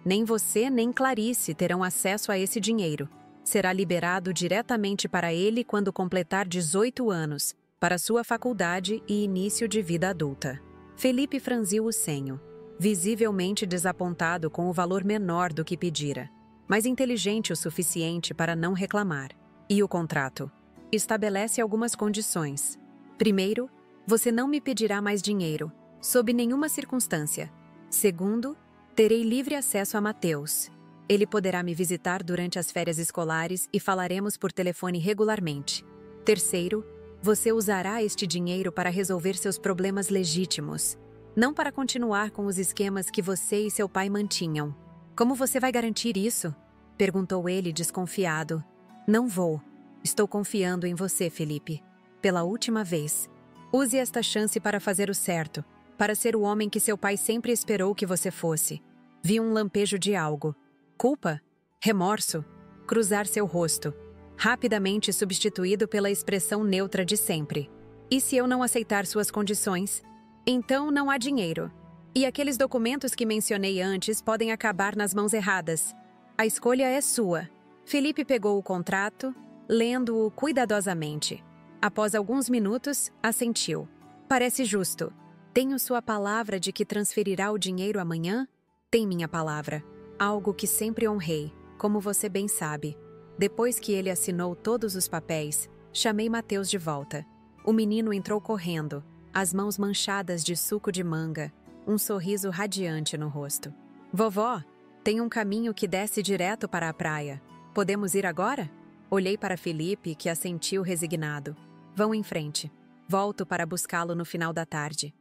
[SPEAKER 1] Nem você nem Clarice terão acesso a esse dinheiro. Será liberado diretamente para ele quando completar 18 anos, para sua faculdade e início de vida adulta. Felipe franziu o senho, visivelmente desapontado com o valor menor do que pedira, mas inteligente o suficiente para não reclamar. E o contrato? Estabelece algumas condições. Primeiro, você não me pedirá mais dinheiro, sob nenhuma circunstância. Segundo, terei livre acesso a Mateus. Ele poderá me visitar durante as férias escolares e falaremos por telefone regularmente. Terceiro, você usará este dinheiro para resolver seus problemas legítimos, não para continuar com os esquemas que você e seu pai mantinham. Como você vai garantir isso? Perguntou ele desconfiado. Não vou. Estou confiando em você, Felipe. Pela última vez. Use esta chance para fazer o certo, para ser o homem que seu pai sempre esperou que você fosse. Vi um lampejo de algo. Culpa? Remorso? Cruzar seu rosto, rapidamente substituído pela expressão neutra de sempre. E se eu não aceitar suas condições? Então não há dinheiro. E aqueles documentos que mencionei antes podem acabar nas mãos erradas. A escolha é sua. Felipe pegou o contrato, lendo-o cuidadosamente. Após alguns minutos, assentiu. Parece justo. Tenho sua palavra de que transferirá o dinheiro amanhã? Tem minha palavra. Algo que sempre honrei, como você bem sabe. Depois que ele assinou todos os papéis, chamei Mateus de volta. O menino entrou correndo, as mãos manchadas de suco de manga, um sorriso radiante no rosto. Vovó, tem um caminho que desce direto para a praia. Podemos ir agora? Olhei para Felipe, que assentiu resignado. Vão em frente. Volto para buscá-lo no final da tarde.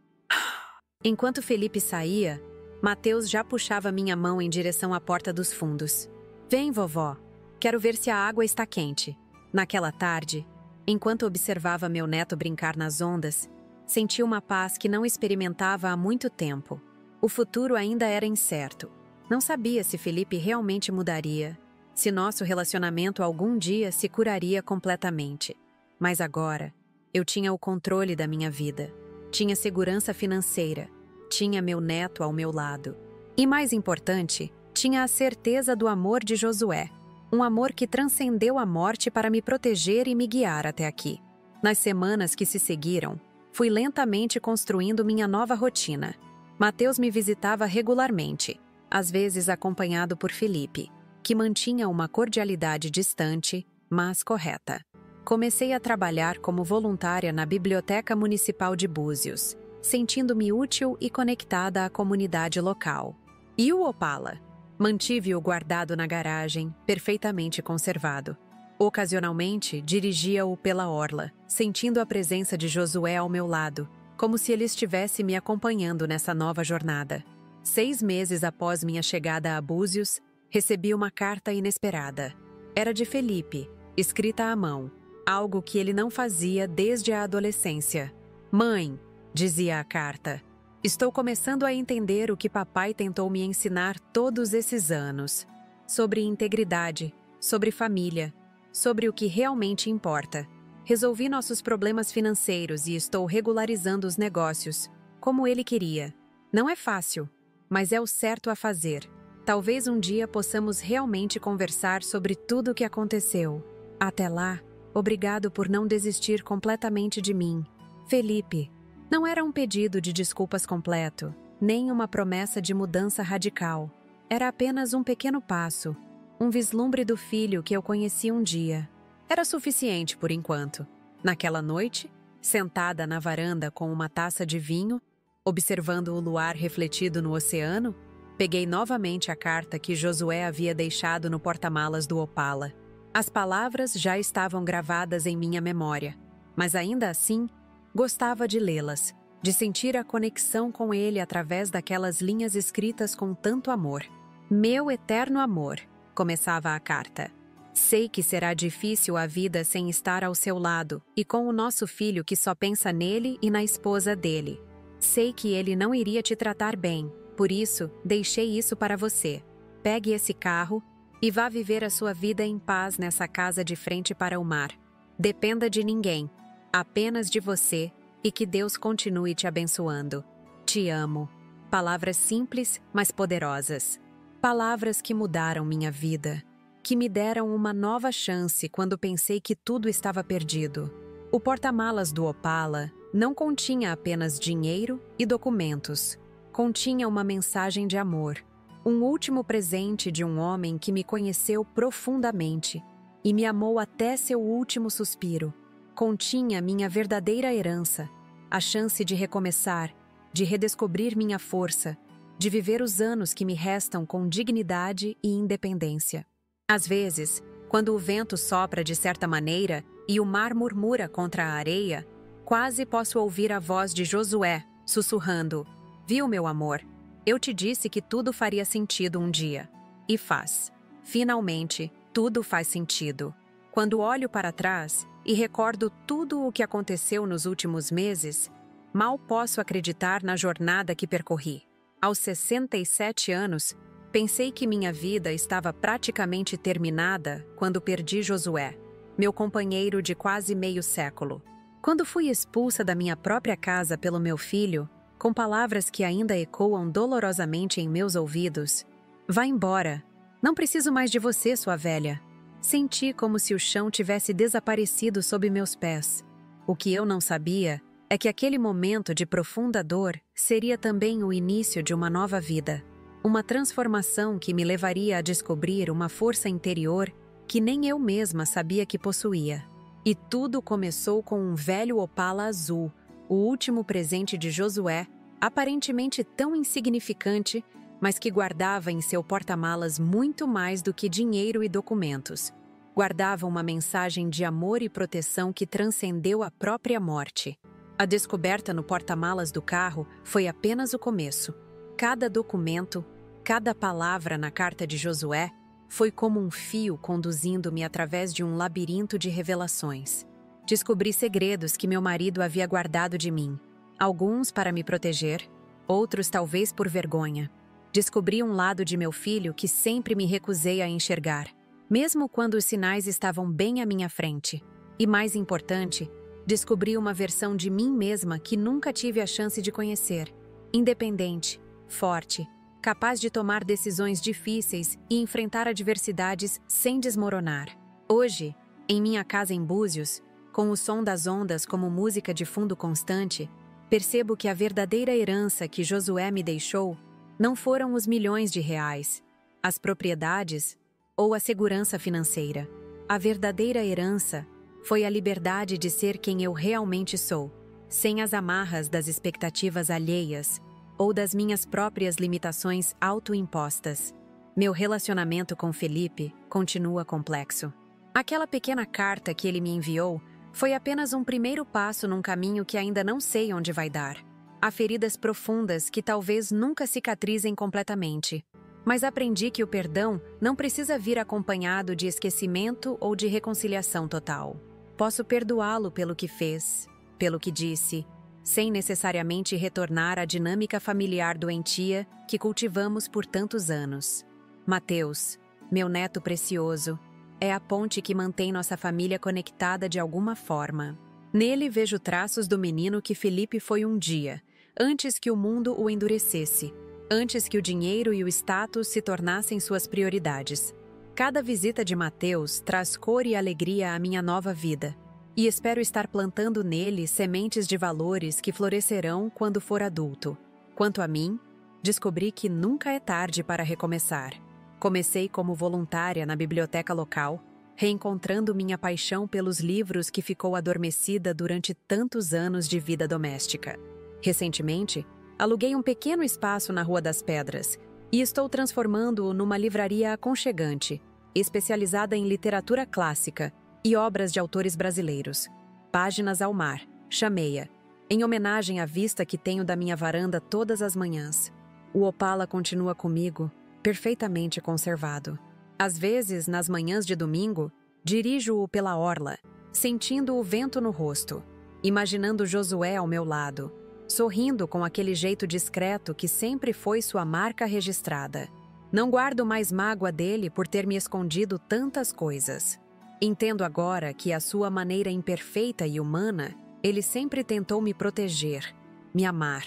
[SPEAKER 1] Enquanto Felipe saía, Mateus já puxava minha mão em direção à porta dos fundos. Vem, vovó. Quero ver se a água está quente. Naquela tarde, enquanto observava meu neto brincar nas ondas, senti uma paz que não experimentava há muito tempo. O futuro ainda era incerto. Não sabia se Felipe realmente mudaria, se nosso relacionamento algum dia se curaria completamente. Mas agora, eu tinha o controle da minha vida. Tinha segurança financeira. Tinha meu neto ao meu lado. E mais importante, tinha a certeza do amor de Josué. Um amor que transcendeu a morte para me proteger e me guiar até aqui. Nas semanas que se seguiram, fui lentamente construindo minha nova rotina. Mateus me visitava regularmente, às vezes acompanhado por Felipe, que mantinha uma cordialidade distante, mas correta. Comecei a trabalhar como voluntária na Biblioteca Municipal de Búzios, sentindo-me útil e conectada à comunidade local. E o Opala? Mantive-o guardado na garagem, perfeitamente conservado. Ocasionalmente, dirigia-o pela orla, sentindo a presença de Josué ao meu lado, como se ele estivesse me acompanhando nessa nova jornada. 6 meses após minha chegada a Búzios, recebi uma carta inesperada. Era de Felipe, escrita à mão, algo que ele não fazia desde a adolescência. Mãe, dizia a carta, estou começando a entender o que papai tentou me ensinar todos esses anos. Sobre integridade, sobre família, sobre o que realmente importa. Resolvi nossos problemas financeiros e estou regularizando os negócios, como ele queria. Não é fácil, mas é o certo a fazer. Talvez um dia possamos realmente conversar sobre tudo o que aconteceu. Até lá, obrigado por não desistir completamente de mim. Felipe. Não era um pedido de desculpas completo, nem uma promessa de mudança radical. Era apenas um pequeno passo, um vislumbre do filho que eu conheci um dia. Era suficiente por enquanto. Naquela noite, sentada na varanda com uma taça de vinho, observando o luar refletido no oceano, peguei novamente a carta que Josué havia deixado no porta-malas do Opala. As palavras já estavam gravadas em minha memória, mas ainda assim, gostava de lê-las, de sentir a conexão com ele através daquelas linhas escritas com tanto amor. Meu eterno amor, começava a carta. Sei que será difícil a vida sem estar ao seu lado e com o nosso filho que só pensa nele e na esposa dele. Sei que ele não iria te tratar bem, por isso deixei isso para você. Pegue esse carro e vá viver a sua vida em paz nessa casa de frente para o mar. Dependa de ninguém. Apenas de você, e que Deus continue te abençoando. Te amo. Palavras simples, mas poderosas. Palavras que mudaram minha vida, que me deram uma nova chance quando pensei que tudo estava perdido. O porta-malas do Opala não continha apenas dinheiro e documentos. Continha uma mensagem de amor, um último presente de um homem que me conheceu profundamente e me amou até seu último suspiro. Continha minha verdadeira herança, a chance de recomeçar, de redescobrir minha força, de viver os anos que me restam com dignidade e independência. Às vezes, quando o vento sopra de certa maneira e o mar murmura contra a areia, quase posso ouvir a voz de Josué, sussurrando: Viu, meu amor? Eu te disse que tudo faria sentido um dia. E faz. Finalmente, tudo faz sentido. Quando olho para trás, e recordo tudo o que aconteceu nos últimos meses, mal posso acreditar na jornada que percorri. Aos 67 anos, pensei que minha vida estava praticamente terminada quando perdi Josué, meu companheiro de quase meio século. Quando fui expulsa da minha própria casa pelo meu filho, com palavras que ainda ecoam dolorosamente em meus ouvidos: "Vá embora, não preciso mais de você, sua velha." Senti como se o chão tivesse desaparecido sob meus pés. O que eu não sabia é que aquele momento de profunda dor seria também o início de uma nova vida. Uma transformação que me levaria a descobrir uma força interior que nem eu mesma sabia que possuía. E tudo começou com um velho Opala azul, o último presente de Josué, aparentemente tão insignificante, mas que guardava em seu porta-malas muito mais do que dinheiro e documentos. Guardava uma mensagem de amor e proteção que transcendeu a própria morte. A descoberta no porta-malas do carro foi apenas o começo. Cada documento, cada palavra na carta de Josué foi como um fio conduzindo-me através de um labirinto de revelações. Descobri segredos que meu marido havia guardado de mim, alguns para me proteger, outros talvez por vergonha. Descobri um lado de meu filho que sempre me recusei a enxergar, mesmo quando os sinais estavam bem à minha frente. E mais importante, descobri uma versão de mim mesma que nunca tive a chance de conhecer. Independente, forte, capaz de tomar decisões difíceis e enfrentar adversidades sem desmoronar. Hoje, em minha casa em Búzios, com o som das ondas como música de fundo constante, percebo que a verdadeira herança que Josué me deixou não foram os milhões de reais, as propriedades ou a segurança financeira. A verdadeira herança foi a liberdade de ser quem eu realmente sou, sem as amarras das expectativas alheias ou das minhas próprias limitações autoimpostas. Meu relacionamento com Felipe continua complexo. Aquela pequena carta que ele me enviou foi apenas um primeiro passo num caminho que ainda não sei onde vai dar. Há feridas profundas que talvez nunca cicatrizem completamente. Mas aprendi que o perdão não precisa vir acompanhado de esquecimento ou de reconciliação total. Posso perdoá-lo pelo que fez, pelo que disse, sem necessariamente retornar à dinâmica familiar doentia que cultivamos por tantos anos. Mateus, meu neto precioso, é a ponte que mantém nossa família conectada de alguma forma. Nele vejo traços do menino que Felipe foi um dia, antes que o mundo o endurecesse, antes que o dinheiro e o status se tornassem suas prioridades. Cada visita de Mateus traz cor e alegria à minha nova vida, e espero estar plantando nele sementes de valores que florescerão quando for adulto. Quanto a mim, descobri que nunca é tarde para recomeçar. Comecei como voluntária na biblioteca local, reencontrando minha paixão pelos livros que ficou adormecida durante tantos anos de vida doméstica. Recentemente, aluguei um pequeno espaço na Rua das Pedras e estou transformando-o numa livraria aconchegante, especializada em literatura clássica e obras de autores brasileiros. Páginas ao Mar, chamei-a, em homenagem à vista que tenho da minha varanda todas as manhãs. O Opala continua comigo, perfeitamente conservado. Às vezes, nas manhãs de domingo, dirijo-o pela orla, sentindo o vento no rosto, imaginando Josué ao meu lado, sorrindo com aquele jeito discreto que sempre foi sua marca registrada. Não guardo mais mágoa dele por ter me escondido tantas coisas. Entendo agora que, à sua maneira imperfeita e humana, ele sempre tentou me proteger, me amar,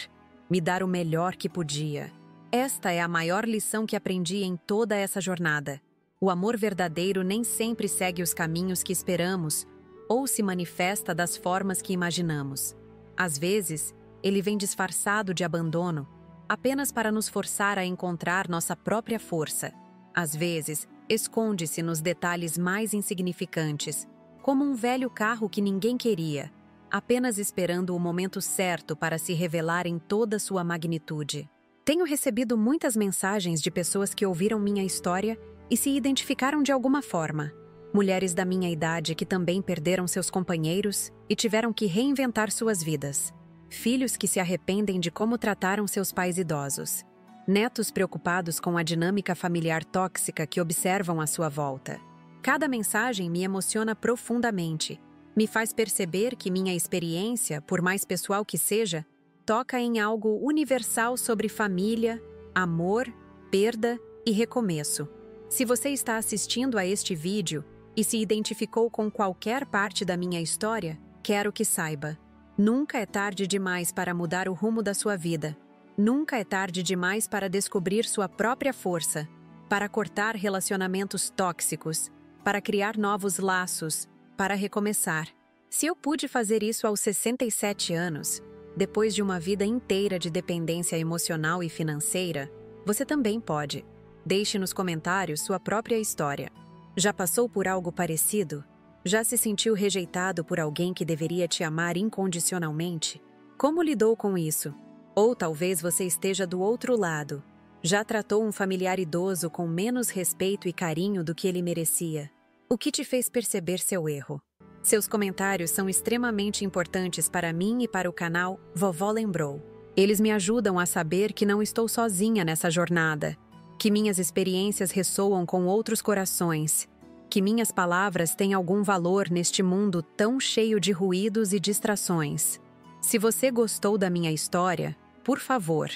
[SPEAKER 1] me dar o melhor que podia. Esta é a maior lição que aprendi em toda essa jornada. O amor verdadeiro nem sempre segue os caminhos que esperamos ou se manifesta das formas que imaginamos. Às vezes, ele vem disfarçado de abandono, apenas para nos forçar a encontrar nossa própria força. Às vezes, esconde-se nos detalhes mais insignificantes, como um velho carro que ninguém queria, apenas esperando o momento certo para se revelar em toda sua magnitude. Tenho recebido muitas mensagens de pessoas que ouviram minha história e se identificaram de alguma forma. Mulheres da minha idade que também perderam seus companheiros e tiveram que reinventar suas vidas. Filhos que se arrependem de como trataram seus pais idosos. Netos preocupados com a dinâmica familiar tóxica que observam à sua volta. Cada mensagem me emociona profundamente Me faz perceber que minha experiência, por mais pessoal que seja, toca em algo universal sobre família, amor, perda e recomeço. Se você está assistindo a este vídeo e se identificou com qualquer parte da minha história, quero que saiba: nunca é tarde demais para mudar o rumo da sua vida. Nunca é tarde demais para descobrir sua própria força, para cortar relacionamentos tóxicos, para criar novos laços, para recomeçar. Se eu pude fazer isso aos 67 anos, depois de uma vida inteira de dependência emocional e financeira, você também pode. Deixe nos comentários sua própria história. Já passou por algo parecido? Já se sentiu rejeitado por alguém que deveria te amar incondicionalmente? Como lidou com isso? Ou talvez você esteja do outro lado. Já tratou um familiar idoso com menos respeito e carinho do que ele merecia? O que te fez perceber seu erro? Seus comentários são extremamente importantes para mim e para o canal Vovó Lembrou. Eles me ajudam a saber que não estou sozinha nessa jornada, que minhas experiências ressoam com outros corações, que minhas palavras têm algum valor neste mundo tão cheio de ruídos e distrações. Se você gostou da minha história, por favor,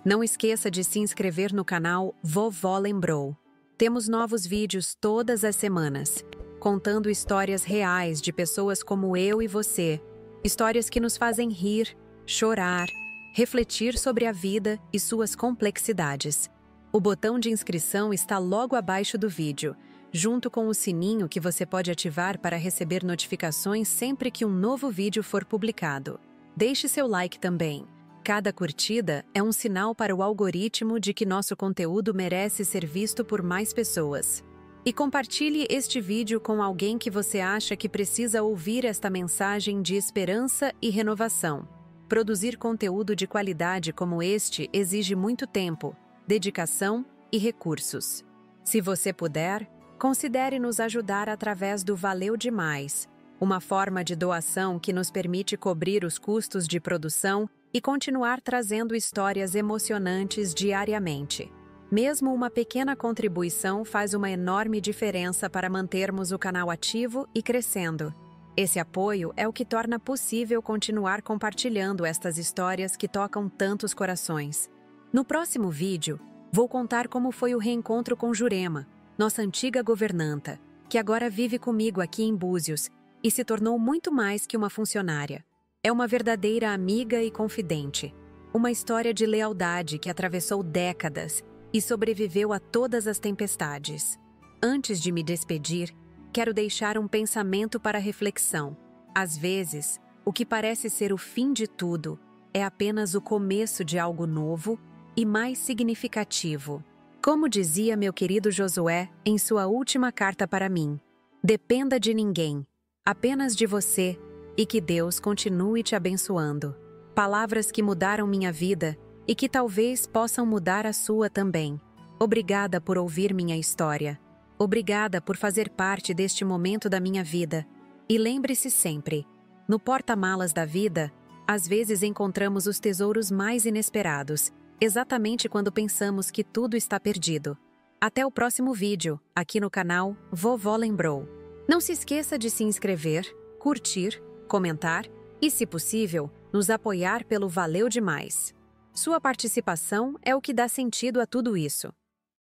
[SPEAKER 1] não esqueça de se inscrever no canal Vovó Lembrou. Temos novos vídeos todas as semanas, contando histórias reais de pessoas como eu e você, histórias que nos fazem rir, chorar, refletir sobre a vida e suas complexidades. O botão de inscrição está logo abaixo do vídeo, junto com o sininho que você pode ativar para receber notificações sempre que um novo vídeo for publicado. Deixe seu like também. Cada curtida é um sinal para o algoritmo de que nosso conteúdo merece ser visto por mais pessoas. E compartilhe este vídeo com alguém que você acha que precisa ouvir esta mensagem de esperança e renovação. Produzir conteúdo de qualidade como este exige muito tempo, dedicação e recursos. Se você puder, considere nos ajudar através do Valeu Demais, uma forma de doação que nos permite cobrir os custos de produção e continuar trazendo histórias emocionantes diariamente. Mesmo uma pequena contribuição faz uma enorme diferença para mantermos o canal ativo e crescendo. Esse apoio é o que torna possível continuar compartilhando estas histórias que tocam tantos corações. No próximo vídeo, vou contar como foi o reencontro com Jurema, nossa antiga governanta, que agora vive comigo aqui em Búzios e se tornou muito mais que uma funcionária. É uma verdadeira amiga e confidente. Uma história de lealdade que atravessou décadas e sobreviveu a todas as tempestades. Antes de me despedir, quero deixar um pensamento para reflexão. Às vezes, o que parece ser o fim de tudo é apenas o começo de algo novo e mais significativo. Como dizia meu querido Josué em sua última carta para mim: dependa de ninguém, apenas de você, e que Deus continue te abençoando. Palavras que mudaram minha vida e que talvez possam mudar a sua também. Obrigada por ouvir minha história. Obrigada por fazer parte deste momento da minha vida. E lembre-se sempre, no porta-malas da vida, às vezes encontramos os tesouros mais inesperados, exatamente quando pensamos que tudo está perdido. Até o próximo vídeo, aqui no canal Vovó Lembrou. Não se esqueça de se inscrever, curtir, comentar e, se possível, nos apoiar pelo Valeu Demais. Sua participação é o que dá sentido a tudo isso.